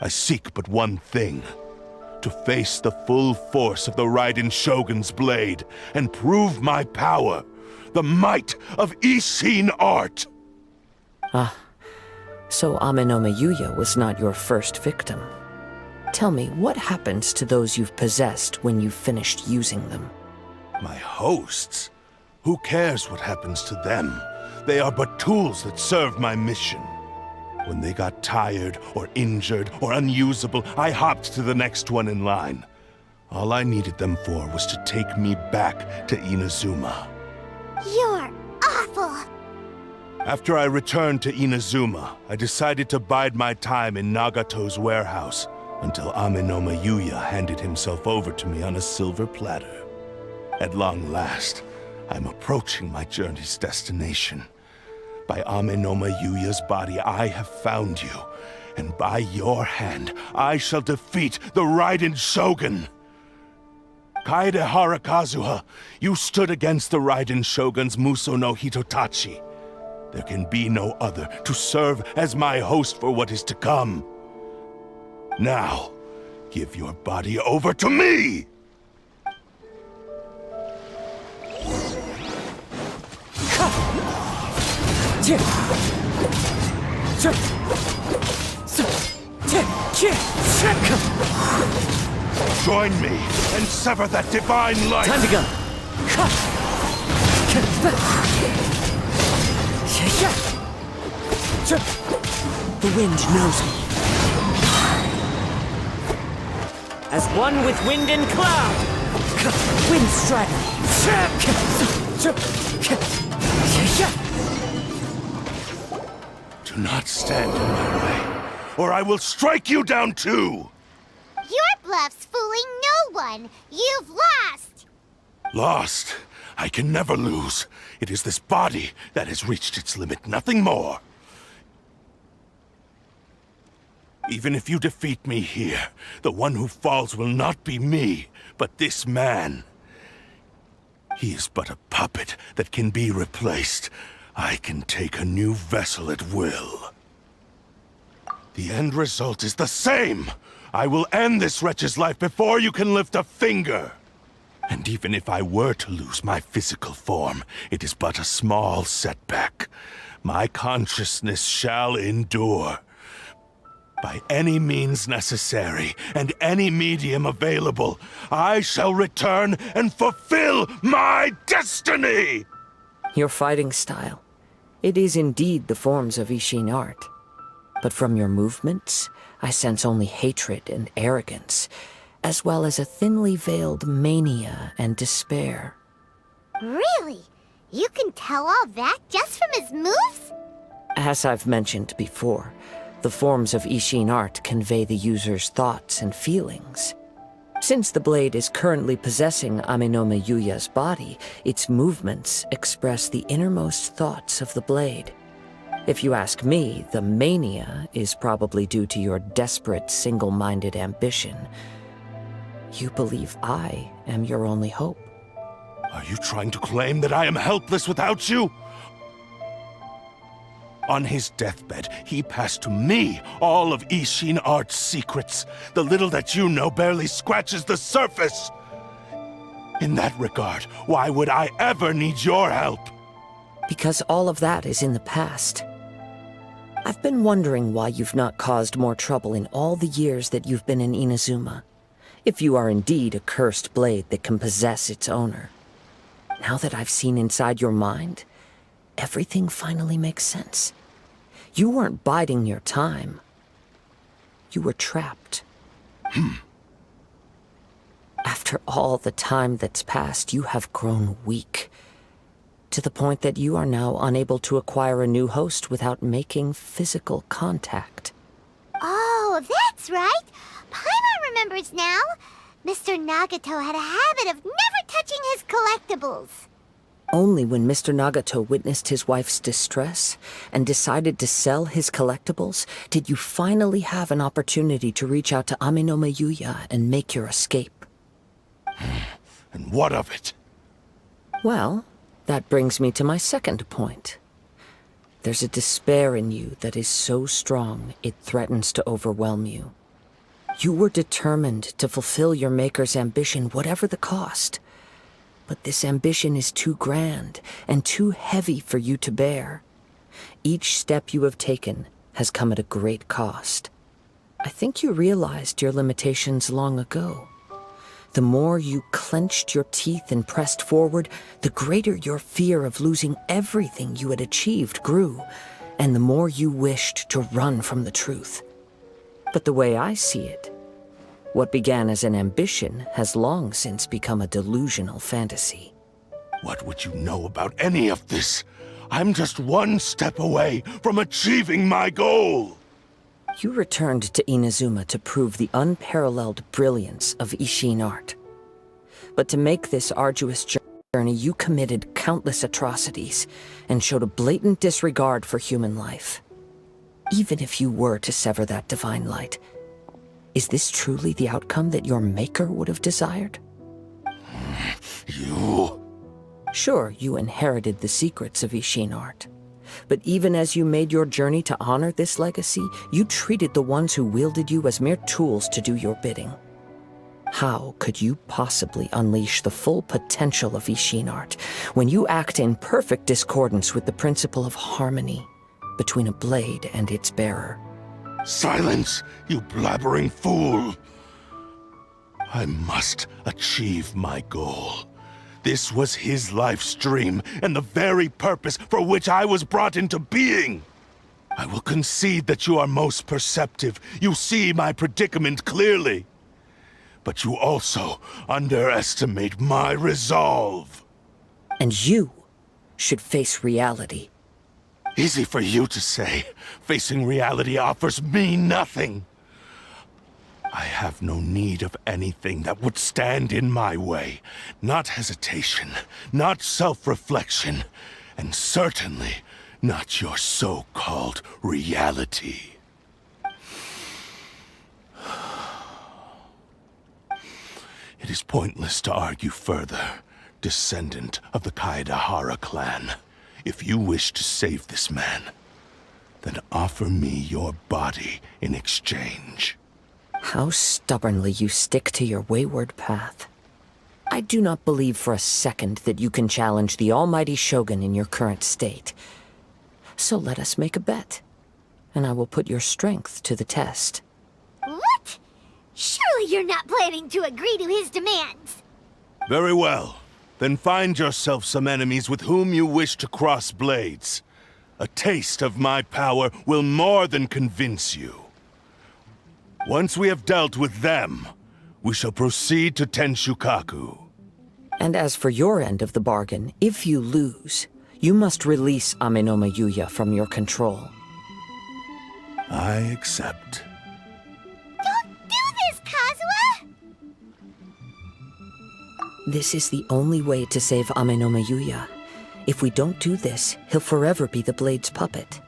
I seek but one thing: to face the full force of the Raiden Shogun's blade and prove my power, the might of Ishin art! So Ame no Mayuya was not your first victim. Tell me, what happens to those you've possessed when you've finished using them? My hosts? Who cares what happens to them? They are but tools that serve my mission. When they got tired, or injured, or unusable, I hopped to the next one in line. All I needed them for was to take me back to Inazuma. You're awful! After I returned to Inazuma, I decided to bide my time in Nagato's warehouse until Ame no Mayuya handed himself over to me on a silver platter. At long last, I'm approaching my journey's destination. By Ame no Mayuya's body, I have found you, and by your hand, I shall defeat the Raiden Shogun! Kaedehara Kazuha, you stood against the Raiden Shogun's Musou no Hitotachi. There can be no other to serve as my host for what is to come. Now, give your body over to me! Join me and sever that divine light! Time to go! The wind knows me. As one with wind and cloud! Wind strider! Do not stand in my way, or I will strike you down too! Your bluff's fooling no one! You've lost! Lost. I can never lose. It is this body that has reached its limit, nothing more. Even if you defeat me here, the one who falls will not be me, but this man. He is but a puppet that can be replaced. I can take a new vessel at will. The end result is the same! I will end this wretch's life before you can lift a finger! And even if I were to lose my physical form, it is but a small setback. My consciousness shall endure. By any means necessary, and any medium available, I shall return and fulfill my destiny! Your fighting style. It is indeed the forms of Ishin art. But from your movements, I sense only hatred and arrogance, as well as a thinly veiled mania and despair. Really? You can tell all that just from his moves? As I've mentioned before, the forms of Ishin art convey the user's thoughts and feelings. Since the blade is currently possessing Aminome Yuya's body, its movements express the innermost thoughts of the blade. If you ask me, the mania is probably due to your desperate, single-minded ambition. You believe I am your only hope. Are you trying to claim that I am helpless without you? On his deathbed, he passed to me all of Ishin art's secrets. The little that you know barely scratches the surface. In that regard, why would I ever need your help? Because all of that is in the past. I've been wondering why you've not caused more trouble in all the years that you've been in Inazuma. If you are indeed a cursed blade that can possess its owner. Now that I've seen inside your mind, everything finally makes sense. You weren't biding your time. You were trapped. After all the time that's passed, you have grown weak. To the point that you are now unable to acquire a new host without making physical contact. Oh, that's right. Paimon remembers now. Mr. Nagato had a habit of never touching his collectibles. Only when Mr. Nagato witnessed his wife's distress and decided to sell his collectibles did you finally have an opportunity to reach out to Aminome Yuya and make your escape. And what of it? Well, that brings me to my second point. There's a despair in you that is so strong it threatens to overwhelm you. You were determined to fulfill your maker's ambition, whatever the cost. But this ambition is too grand and too heavy for you to bear. Each step you have taken has come at a great cost. I think you realized your limitations long ago. The more you clenched your teeth and pressed forward, the greater your fear of losing everything you had achieved grew, and the more you wished to run from the truth. But the way I see it, what began as an ambition has long since become a delusional fantasy. What would you know about any of this? I'm just one step away from achieving my goal! You returned to Inazuma to prove the unparalleled brilliance of Ishin art. But to make this arduous journey, you committed countless atrocities and showed a blatant disregard for human life. Even if you were to sever that divine light, is this truly the outcome that your maker would have desired? You... Sure, you inherited the secrets of Ishin art. But even as you made your journey to honor this legacy, you treated the ones who wielded you as mere tools to do your bidding. How could you possibly unleash the full potential of Ishin art when you act in perfect discordance with the principle of harmony between a blade and its bearer? Silence, you blabbering fool! I must achieve my goal. This was his life's dream, and the very purpose for which I was brought into being. I will concede that you are most perceptive. You see my predicament clearly. But you also underestimate my resolve. And you should face reality. Easy for you to say. Facing reality offers me nothing. I have no need of anything that would stand in my way. Not hesitation, not self-reflection, and certainly not your so-called reality. It is pointless to argue further, descendant of the Kaedahara clan. If you wish to save this man, then offer me your body in exchange. How stubbornly you stick to your wayward path. I do not believe for a second that you can challenge the almighty Shogun in your current state. So let us make a bet, and I will put your strength to the test. What? Surely you're not planning to agree to his demands. Very well. Then find yourself some enemies with whom you wish to cross blades. A taste of my power will more than convince you. Once we have dealt with them, we shall proceed to Tenshukaku. And as for your end of the bargain, if you lose, you must release Amenoma Yuya from your control. I accept. Don't do this, Kazuha! This is the only way to save Amenoma Yuya. If we don't do this, he'll forever be the Blade's puppet.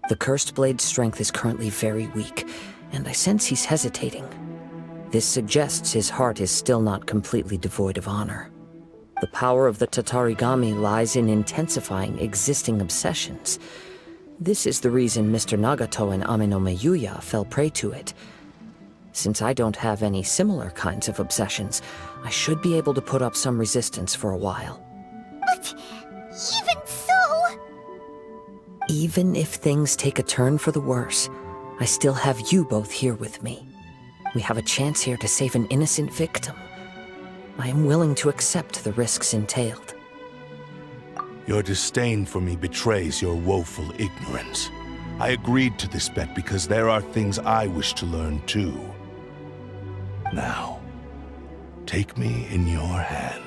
The Cursed Blade's strength is currently very weak, and I sense he's hesitating. This suggests his heart is still not completely devoid of honor. The power of the Tatarigami lies in intensifying existing obsessions. This is the reason Mr. Nagato and Amenoma Yuya fell prey to it. Since I don't have any similar kinds of obsessions, I should be able to put up some resistance for a while. But even so... Even if things take a turn for the worse, I still have you both here with me. We have a chance here to save an innocent victim. I am willing to accept the risks entailed. Your disdain for me betrays your woeful ignorance. I agreed to this bet because there are things I wish to learn too. Now, take me in your hand.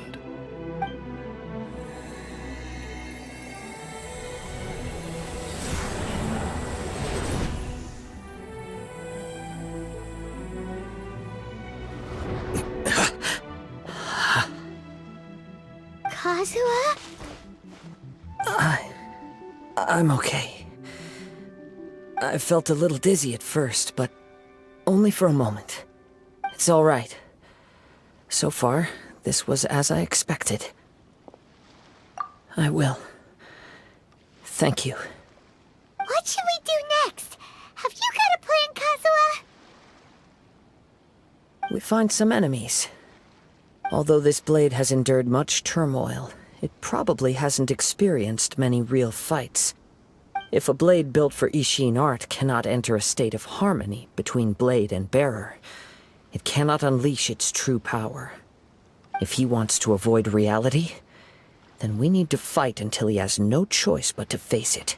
Kazuha? I'm okay. I felt a little dizzy at first, but only for a moment. It's all right. So far, this was as I expected. I will. Thank you. What should we do next? Have you got a plan, Kazuha? We find some enemies. Although this blade has endured much turmoil, it probably hasn't experienced many real fights. If a blade built for Ishin art cannot enter a state of harmony between blade and bearer, it cannot unleash its true power. If he wants to avoid reality, then we need to fight until he has no choice but to face it.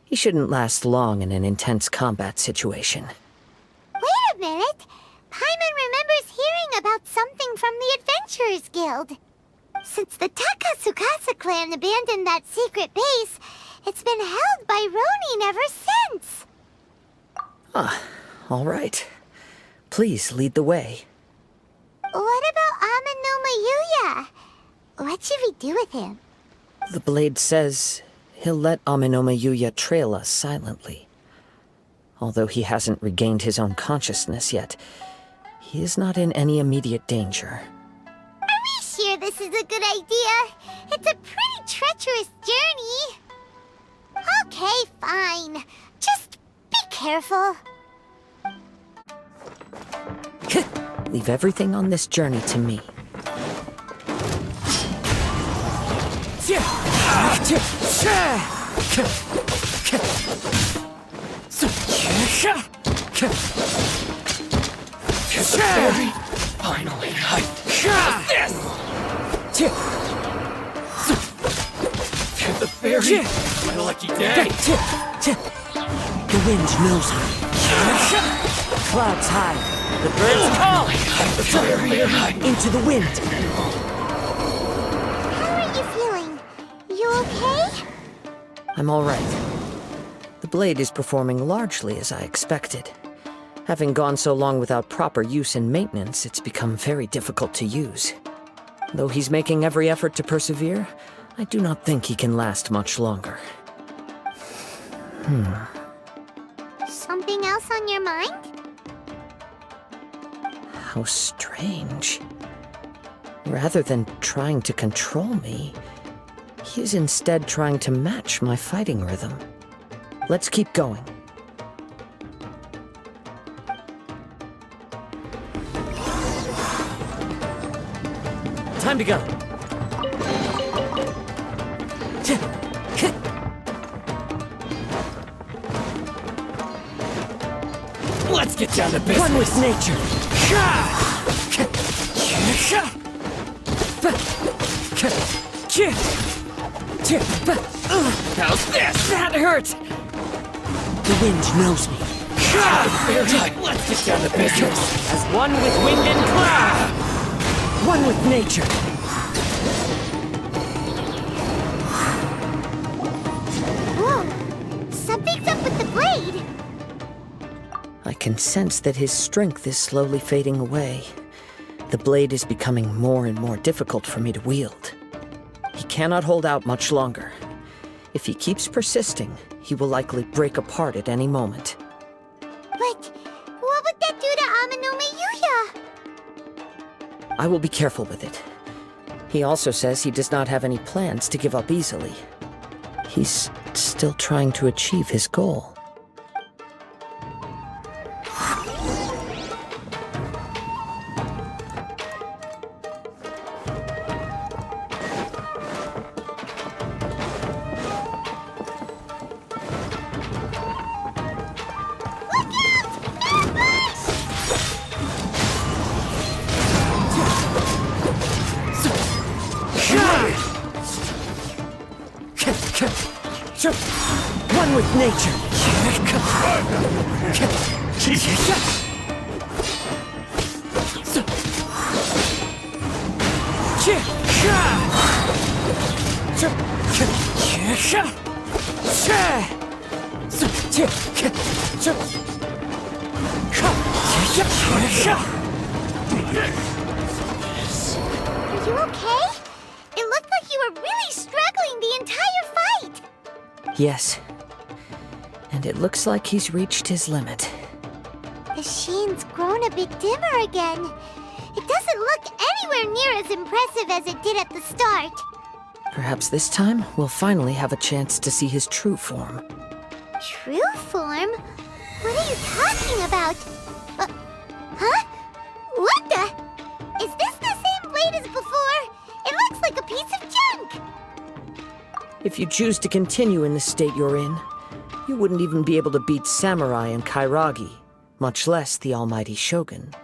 He shouldn't last long in an intense combat situation. Wait a minute! Paimon remembers hearing about something from the Adventurers Guild. Since the Takasukasa clan abandoned that secret base, it's been held by Ronin ever since. All right. Please lead the way. What about Amenoma Yuya? What should we do with him? The blade says he'll let Amenoma Yuya trail us silently. Although he hasn't regained his own consciousness yet, he is not in any immediate danger. Are we sure this is a good idea? It's a pretty treacherous journey. Okay, fine. Just be careful. Leave everything on this journey to me. Finally, this! The fairy! My lucky day! The wind knows me. Clouds high. The birds call. Into the wind. How are you feeling? You okay? I'm all right. The blade is performing largely as I expected. Having gone so long without proper use and maintenance, it's become very difficult to use. Though he's making every effort to persevere, I do not think he can last much longer. Something else on your mind? How strange. Rather than trying to control me, he is instead trying to match my fighting rhythm. Let's keep going. Time to go. Let's get down to business. One with nature. How's this? That hurt! The wind knows me. Let's get down to business. As one with wind and cloud. One with nature. Whoa! Something's up with the blade! I can sense that his strength is slowly fading away. The blade is becoming more and more difficult for me to wield. He cannot hold out much longer. If he keeps persisting, he will likely break apart at any moment. But what would that do to Amanome Yuya? I will be careful with it. He also says he does not have any plans to give up easily. He's still trying to achieve his goal. One with nature. Are you okay? It looked like you were really struggling the entire fight! Yes. And it looks like he's reached his limit. The sheen's grown a bit dimmer again. It doesn't look anywhere near as impressive as it did at the start. Perhaps this time, we'll finally have a chance to see his true form. True form? What are you talking about? Huh? What the? Is this the same blade as before? It looks like a piece of junk! If you choose to continue in the state you're in, you wouldn't even be able to beat Samurai and Kairagi, much less the almighty Shogun.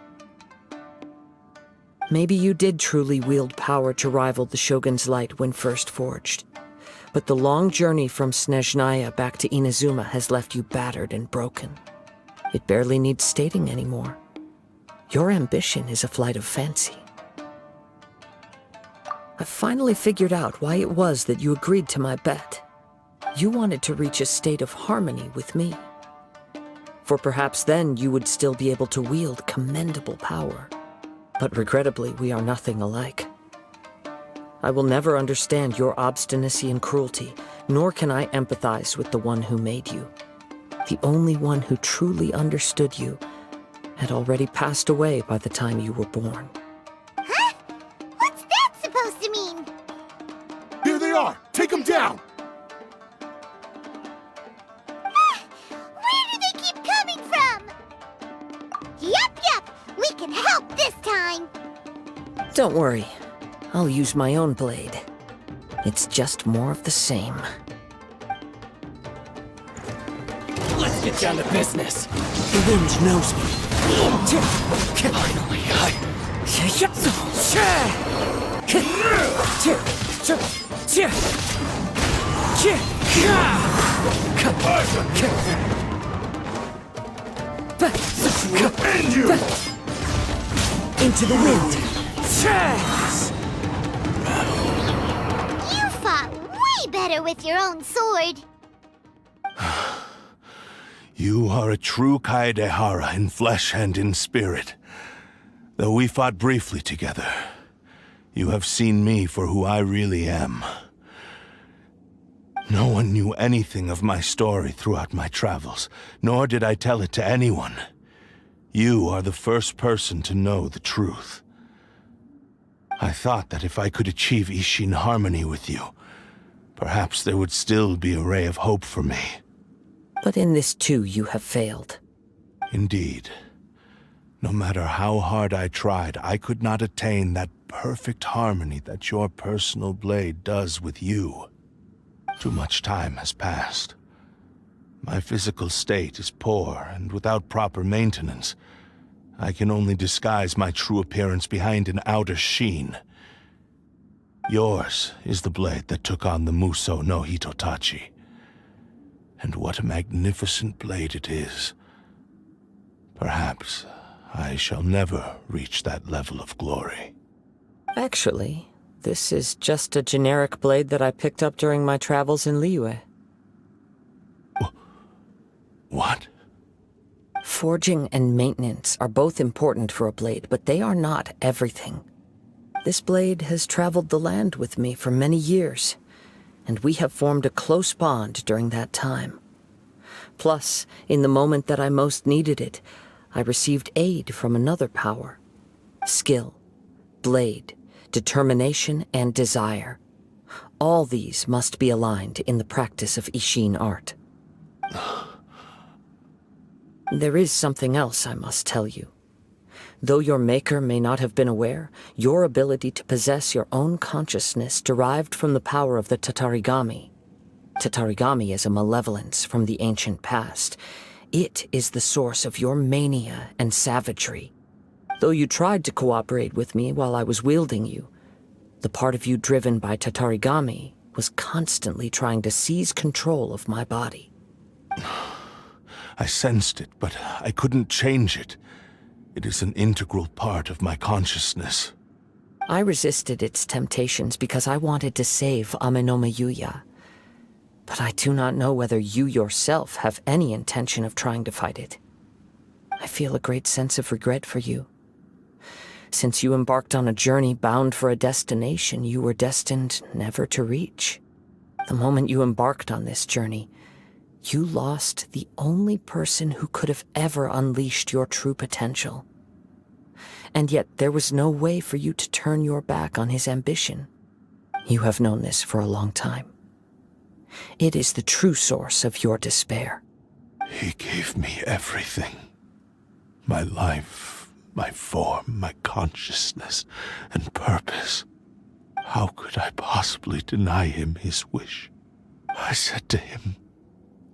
Maybe you did truly wield power to rival the Shogun's light when first forged. But the long journey from Snezhnaya back to Inazuma has left you battered and broken. It barely needs stating anymore. Your ambition is a flight of fancy. I finally figured out why it was that you agreed to my bet. You wanted to reach a state of harmony with me. For perhaps then you would still be able to wield commendable power. But regrettably, we are nothing alike. I will never understand your obstinacy and cruelty, nor can I empathize with the one who made you. The only one who truly understood you had already passed away by the time you were born. Huh? What's that supposed to mean? Here they are! Take them down! Where do they keep coming from? Yup, we can help this time! Don't worry. I'll use my own blade. It's just more of the same. Let's get down to business. The wind knows me. Finally, End you! Into the wind. You fought way better with your own sword. You are a true Kaedehara in flesh and in spirit. Though we fought briefly together, you have seen me for who I really am. No one knew anything of my story throughout my travels, nor did I tell it to anyone. You are the first person to know the truth. I thought that if I could achieve Ishin harmony with you, perhaps there would still be a ray of hope for me. But in this too, you have failed. Indeed. No matter how hard I tried, I could not attain that perfect harmony that your personal blade does with you. Too much time has passed. My physical state is poor, and without proper maintenance, I can only disguise my true appearance behind an outer sheen. Yours is the blade that took on the Musou no Hitotachi. And what a magnificent blade it is. Perhaps I shall never reach that level of glory. Actually, this is just a generic blade that I picked up during my travels in Liyue. What? Forging and maintenance are both important for a blade, but they are not everything. This blade has traveled the land with me for many years, and we have formed a close bond during that time. Plus, in the moment that I most needed it, I received aid from another power. Skill, blade, determination, and desire. All these must be aligned in the practice of Ishin art. There is something else I must tell you. Though your maker may not have been aware, your ability to possess your own consciousness derived from the power of the Tatarigami. Tatarigami is a malevolence from the ancient past. It is the source of your mania and savagery. Though you tried to cooperate with me while I was wielding you, the part of you driven by Tatarigami was constantly trying to seize control of my body. I sensed it, but I couldn't change it. It is an integral part of my consciousness. I resisted its temptations because I wanted to save Amenome Yuya. But I do not know whether you yourself have any intention of trying to fight it. I feel a great sense of regret for you. Since you embarked on a journey bound for a destination you were destined never to reach. The moment you embarked on this journey, you lost the only person who could have ever unleashed your true potential. And yet there was no way for you to turn your back on his ambition. You have known this for a long time. It is the true source of your despair. He gave me everything. My life, my form, my consciousness, and purpose. How could I possibly deny him his wish? I said to him,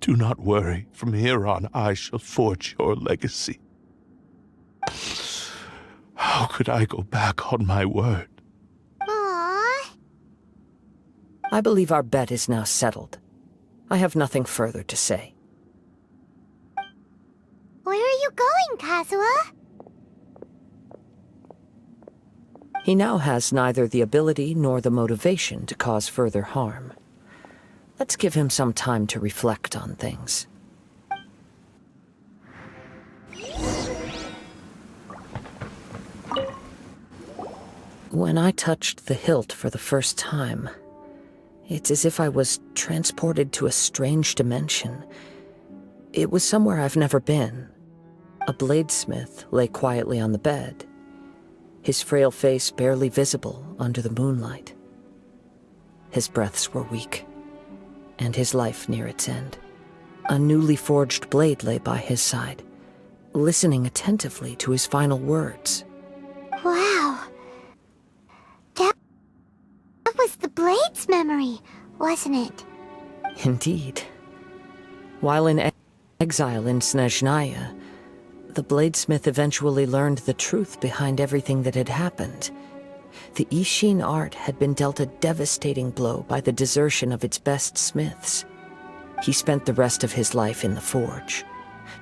"Do not worry, from here on I shall forge your legacy." How could I go back on my word? Aww. I believe our bet is now settled. I have nothing further to say. Where are you going, Kazuha? He now has neither the ability nor the motivation to cause further harm. Let's give him some time to reflect on things. When I touched the hilt for the first time, it's as if I was transported to a strange dimension. It was somewhere I've never been. A bladesmith lay quietly on the bed, his frail face barely visible under the moonlight. His breaths were weak, and his life near its end. A newly forged blade lay by his side, listening attentively to his final words. Wow. That was the Blade's memory, wasn't it? Indeed. While in exile in Snezhnaya, the bladesmith eventually learned the truth behind everything that had happened. The Ishin art had been dealt a devastating blow by the desertion of its best smiths. He spent the rest of his life in the forge,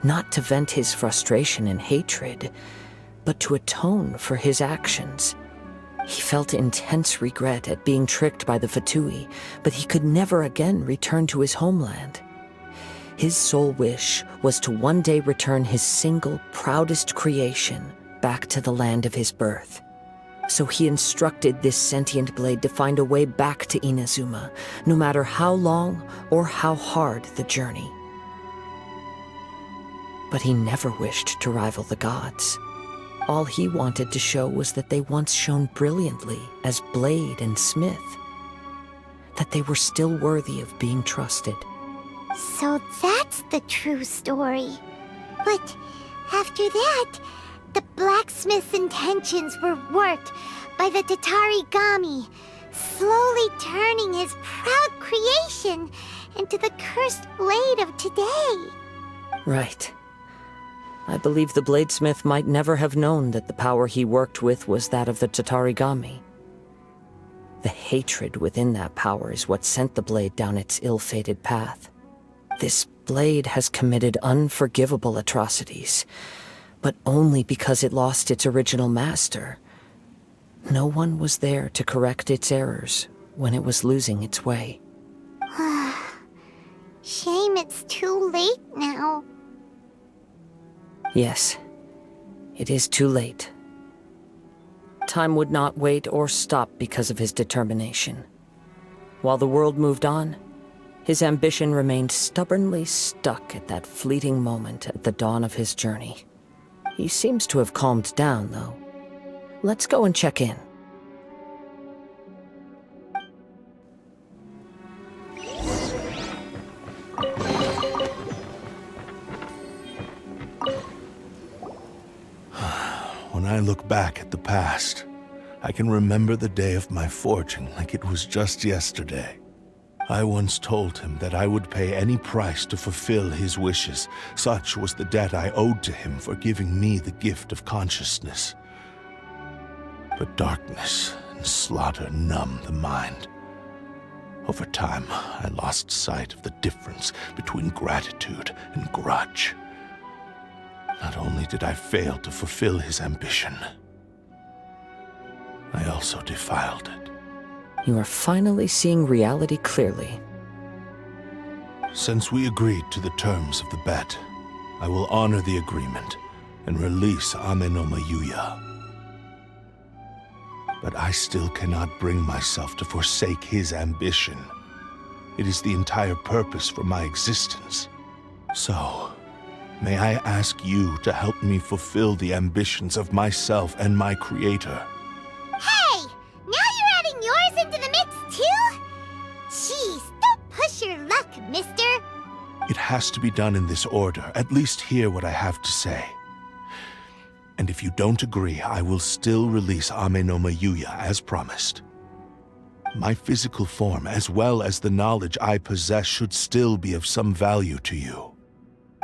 not to vent his frustration and hatred, but to atone for his actions. He felt intense regret at being tricked by the Fatui, but he could never again return to his homeland. His sole wish was to one day return his single, proudest creation back to the land of his birth. So he instructed this sentient blade to find a way back to Inazuma, no matter how long or how hard the journey. But he never wished to rival the gods. All he wanted to show was that they once shone brilliantly as blade and smith, that they were still worthy of being trusted. So that's the true story. But after that, the blacksmith's intentions were worked by the Tatarigami, slowly turning his proud creation into the cursed blade of today. Right. I believe the bladesmith might never have known that the power he worked with was that of the Tatarigami. The hatred within that power is what sent the blade down its ill-fated path. This blade has committed unforgivable atrocities, but only because it lost its original master. No one was there to correct its errors when it was losing its way. Shame it's too late now. Yes, it is too late. Time would not wait or stop because of his determination. While the world moved on, his ambition remained stubbornly stuck at that fleeting moment at the dawn of his journey. He seems to have calmed down, though. Let's go and check in. When I look back at the past, I can remember the day of my forging like it was just yesterday. I once told him that I would pay any price to fulfill his wishes. Such was the debt I owed to him for giving me the gift of consciousness. But darkness and slaughter numb the mind. Over time, I lost sight of the difference between gratitude and grudge. Not only did I fail to fulfill his ambition, I also defiled it. You are finally seeing reality clearly. Since we agreed to the terms of the bet, I will honor the agreement and release Ame no Mayuya. But I still cannot bring myself to forsake his ambition. It is the entire purpose for my existence. So, may I ask you to help me fulfill the ambitions of myself and my creator? Hey! Now you're adding yours into the mix, too? Jeez, don't push your luck, mister. It has to be done in this order. At least hear what I have to say. And if you don't agree, I will still release Ame no Mayuya as promised. My physical form, as well as the knowledge I possess, should still be of some value to you.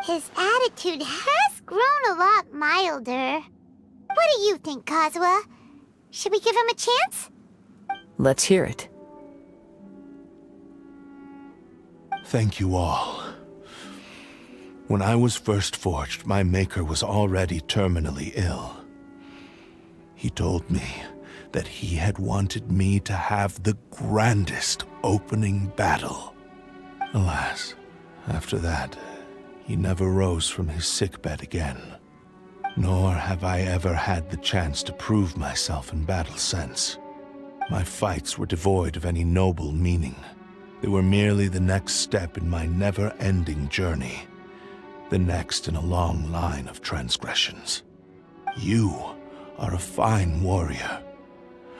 His attitude has grown a lot milder. What do you think, Kazuha? Should we give him a chance? Let's hear it. Thank you all. When I was first forged, my maker was already terminally ill. He told me that he had wanted me to have the grandest opening battle. Alas, after that, he never rose from his sickbed again. Nor have I ever had the chance to prove myself in battle since. My fights were devoid of any noble meaning. They were merely the next step in my never-ending journey. The next in a long line of transgressions. You are a fine warrior.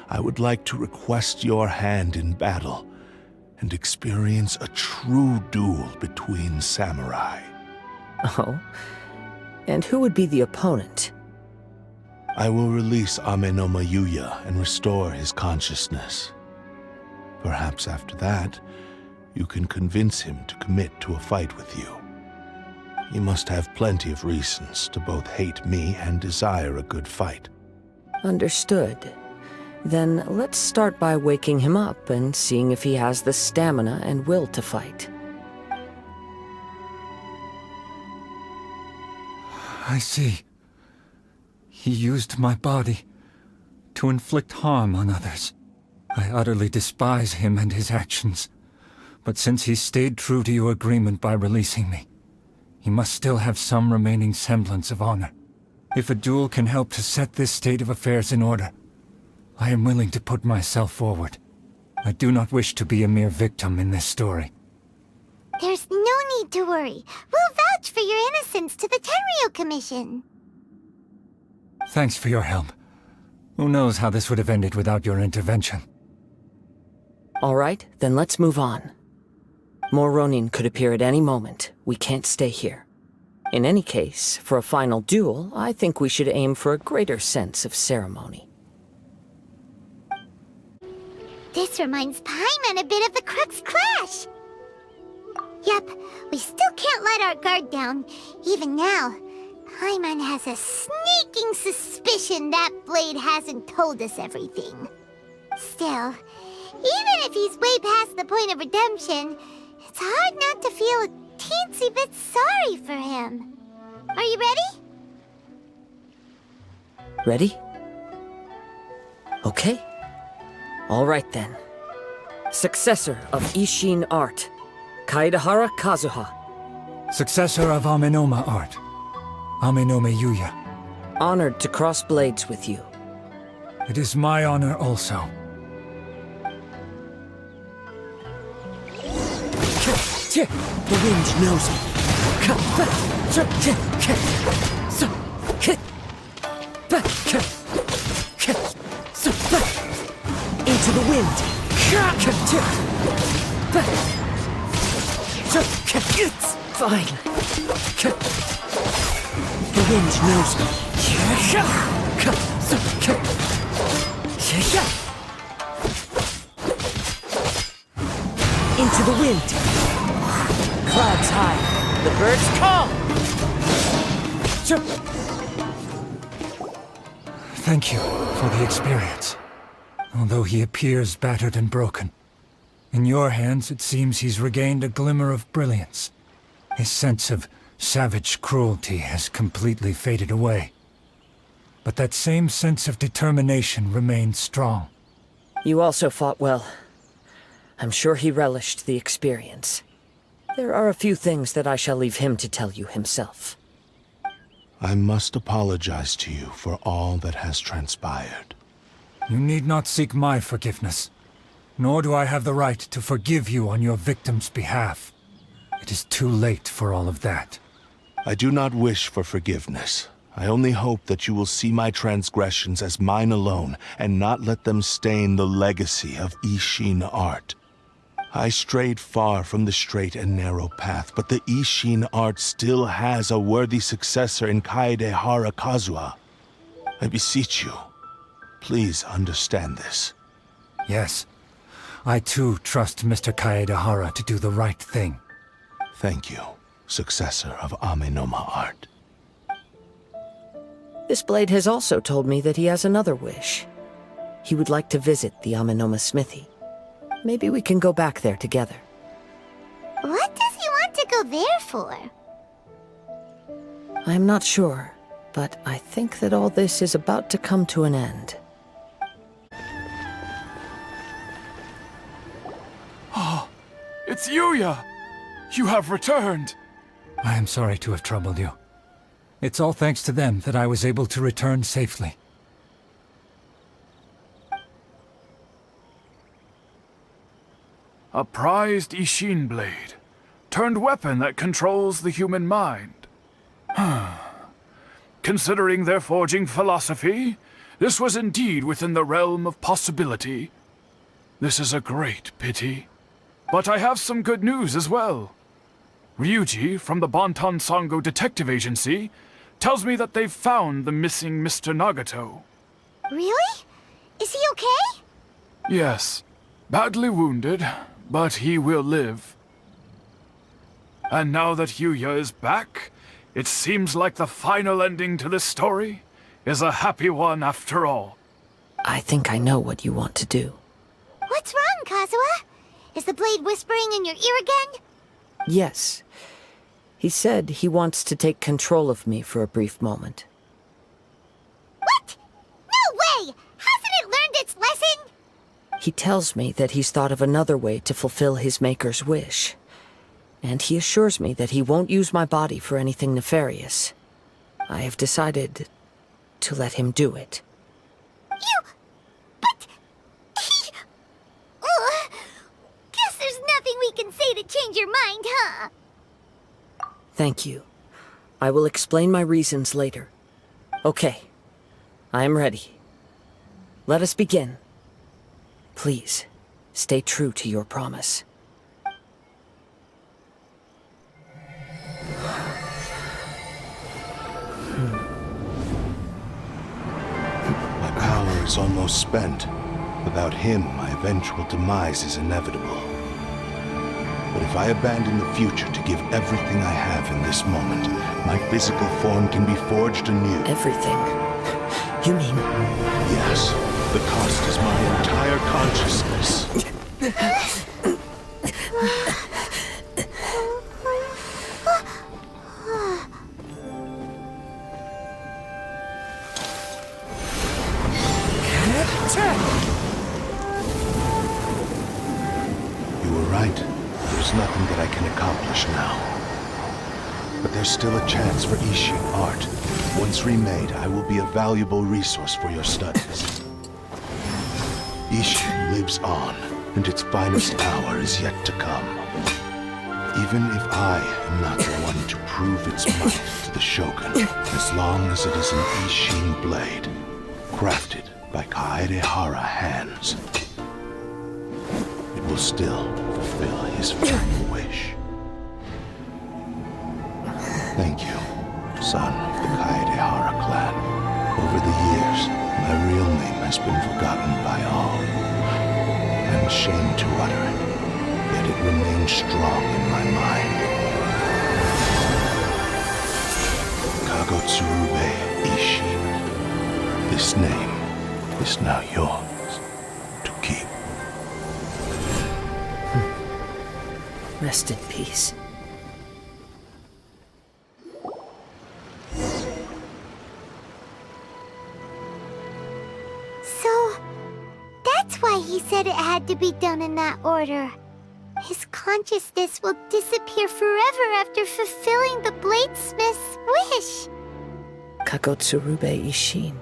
I would like to request your hand in battle and experience a true duel between samurai. Oh? And who would be the opponent? I will release Ame no Mayuya and restore his consciousness. Perhaps after that, you can convince him to commit to a fight with you. He must have plenty of reasons to both hate me and desire a good fight. Understood. Then let's start by waking him up and seeing if he has the stamina and will to fight. I see. He used my body to inflict harm on others. I utterly despise him and his actions. But since he stayed true to your agreement by releasing me, he must still have some remaining semblance of honor. If a duel can help to set this state of affairs in order, I am willing to put myself forward. I do not wish to be a mere victim in this story. There's no need to worry. We'll vouch for your innocence to the Tenryou Commission. Thanks for your help. Who knows how this would have ended without your intervention. All right, then let's move on. More Ronin could appear at any moment. We can't stay here. In any case, for a final duel, I think we should aim for a greater sense of ceremony. This reminds Paimon a bit of the Crux clash. Yep, we still can't let our guard down. Even now, Paimon has a sneaking suspicion that blade hasn't told us everything. Still, even if he's way past the point of redemption, it's hard not to feel a teensy bit sorry for him. Are you ready? Ready? Okay. All right then. Successor of Ishin art, Kaedahara Kazuha. Successor of Amenoma art, Amenome Yuya. Honored to cross blades with you. It is my honor also. The wind knows me. Into the wind. It's fine. The wind knows me. Into the wind. Clouds high. The birds call. Thank you for the experience. Although he appears battered and broken, in your hands it seems he's regained a glimmer of brilliance. His sense of savage cruelty has completely faded away. But that same sense of determination remains strong. You also fought well. I'm sure he relished the experience. There are a few things that I shall leave him to tell you himself. I must apologize to you for all that has transpired. You need not seek my forgiveness, nor do I have the right to forgive you on your victim's behalf. It is too late for all of that. I do not wish for forgiveness. I only hope that you will see my transgressions as mine alone and not let them stain the legacy of Ishin art. I strayed far from the straight and narrow path, but the Ishin art still has a worthy successor in Kaedahara Kazuha. I beseech you, please understand this. Yes, I too trust Mr. Kaedahara to do the right thing. Thank you, successor of Amenoma art. This blade has also told me that he has another wish. He would like to visit the Amenoma smithy. Maybe we can go back there together. What does he want to go there for? I'm not sure, but I think that all this is about to come to an end. Oh, it's Yuya! You have returned! I am sorry to have troubled you. It's all thanks to them that I was able to return safely. A prized Ishin blade, turned weapon that controls the human mind. Considering their forging philosophy, this was indeed within the realm of possibility. This is a great pity. But I have some good news as well. Ryuji, from the Bonton Sango Detective Agency, tells me that they've found the missing Mr. Nagato. Really? Is he okay? Yes, badly wounded, but he will live. And now that Yuya is back, it seems like the final ending to this story is a happy one after all. I think I know what you want to do. What's wrong, Kazuha? Is the blade whispering in your ear again? Yes. He said he wants to take control of me for a brief moment. What? No way! Hasn't it learned its lesson? He tells me that he's thought of another way to fulfill his maker's wish. And he assures me that he won't use my body for anything nefarious. I have decided to let him do it. But he... guess there's nothing we can say to change your mind, huh? Thank you. I will explain my reasons later. Okay. I am ready. Let us begin. Please, stay true to your promise. My power is almost spent. Without him, my eventual demise is inevitable. But if I abandon the future to give everything I have in this moment, my physical form can be forged anew. Everything? You mean... Yes. The cost is my entire consciousness. You were right. There's nothing that I can accomplish now. But there's still a chance for Ishin art. Once remade, I will be a valuable resource for your studies. Ishin lives on, and its finest hour is yet to come. Even if I am not the one to prove its might to the Shogun, as long as it is an Ishin blade, crafted by Kaedehara hands, it will still fulfill his final wish. Thank you, son of the Kaedehara clan. Over the years, my real name has been forgotten by all. I'm ashamed to utter it, yet it remains strong in my mind. Kagotsurube Ishin. This name is now yours to keep. Rest in peace. So, that's why he said it had to be done in that order. His consciousness will disappear forever after fulfilling the bladesmith's wish. Kagotsurube Ishin.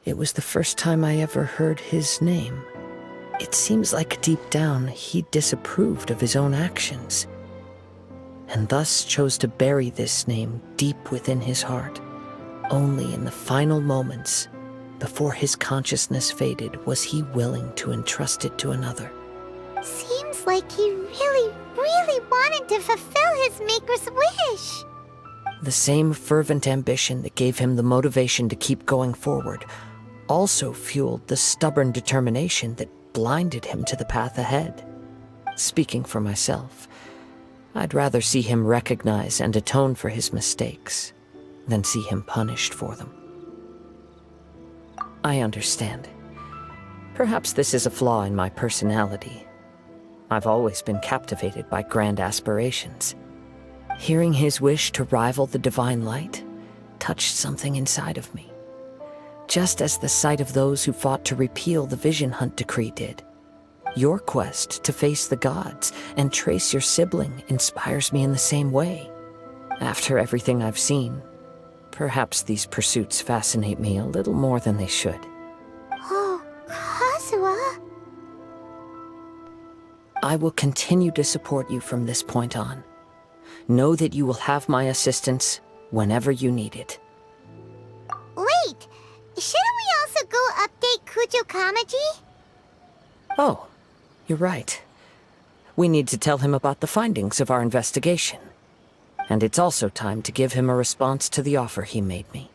It was the first time I ever heard his name. It seems like deep down he disapproved of his own actions, and thus chose to bury this name deep within his heart. Only in the final moments, before his consciousness faded, was he willing to entrust it to another. Seems like he really wanted to fulfill his maker's wish. The same fervent ambition that gave him the motivation to keep going forward also fueled the stubborn determination that blinded him to the path ahead. Speaking for myself, I'd rather see him recognize and atone for his mistakes than see him punished for them. I understand. Perhaps this is a flaw in my personality. I've always been captivated by grand aspirations. Hearing his wish to rival the divine light touched something inside of me, just as the sight of those who fought to repeal the Vision Hunt decree did. Your quest to face the gods and trace your sibling inspires me in the same way. After everything I've seen, perhaps these pursuits fascinate me a little more than they should. Oh, Kazuha. I will continue to support you from this point on. Know that you will have my assistance whenever you need it. Wait, shouldn't we also go update Kujou Kamaji? Oh, you're right. We need to tell him about the findings of our investigation. And it's also time to give him a response to the offer he made me.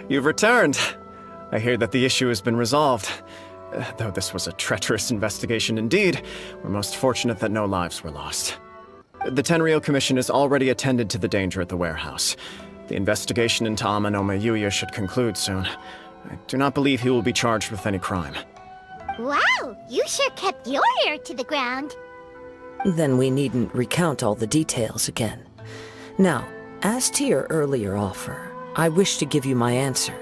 You've returned. I hear that the issue has been resolved. Though this was a treacherous investigation indeed, we're most fortunate that no lives were lost. The Tenryou Commission has already attended to the danger at the warehouse. The investigation into Amanome Yuya should conclude soon. I do not believe he will be charged with any crime. Wow, you sure kept your ear to the ground. Then we needn't recount all the details again. Now, as to your earlier offer, I wish to give you my answer.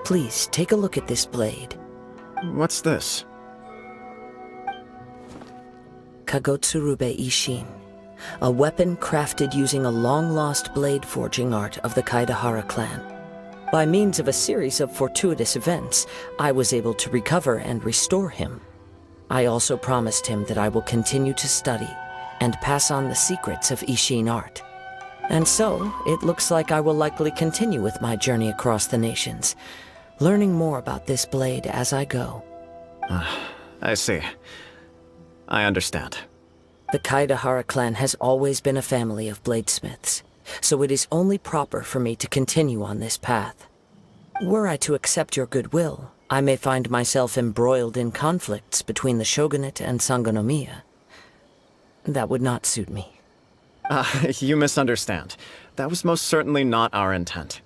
Please take a look at this blade. What's this? Kagotsurube Ishin, a weapon crafted using a long-lost blade forging art of the Kaidahara clan. By means of a series of fortuitous events, I was able to recover and restore him. I also promised him that I will continue to study and pass on the secrets of Ishin art. And so, it looks like I will likely continue with my journey across the nations, learning more about this blade as I go. I see. I understand. The Kaidahara clan has always been a family of bladesmiths, so it is only proper for me to continue on this path. Were I to accept your goodwill, I may find myself embroiled in conflicts between the shogunate and Sangonomiya. That would not suit me. You misunderstand. That was most certainly not our intent.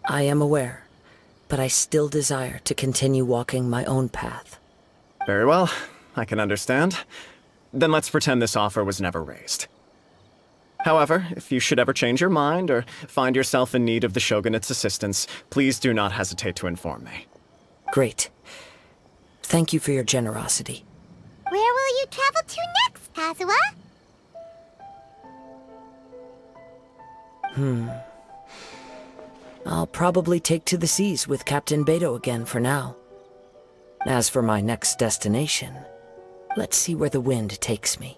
I am aware, but I still desire to continue walking my own path. Very well, I can understand. Then let's pretend this offer was never raised. However, if you should ever change your mind or find yourself in need of the Shogunate's assistance, please do not hesitate to inform me. Great. Thank you for your generosity. Where will you travel to next, Kazuha? I'll probably take to the seas with Captain Beto again for now. As for my next destination, let's see where the wind takes me.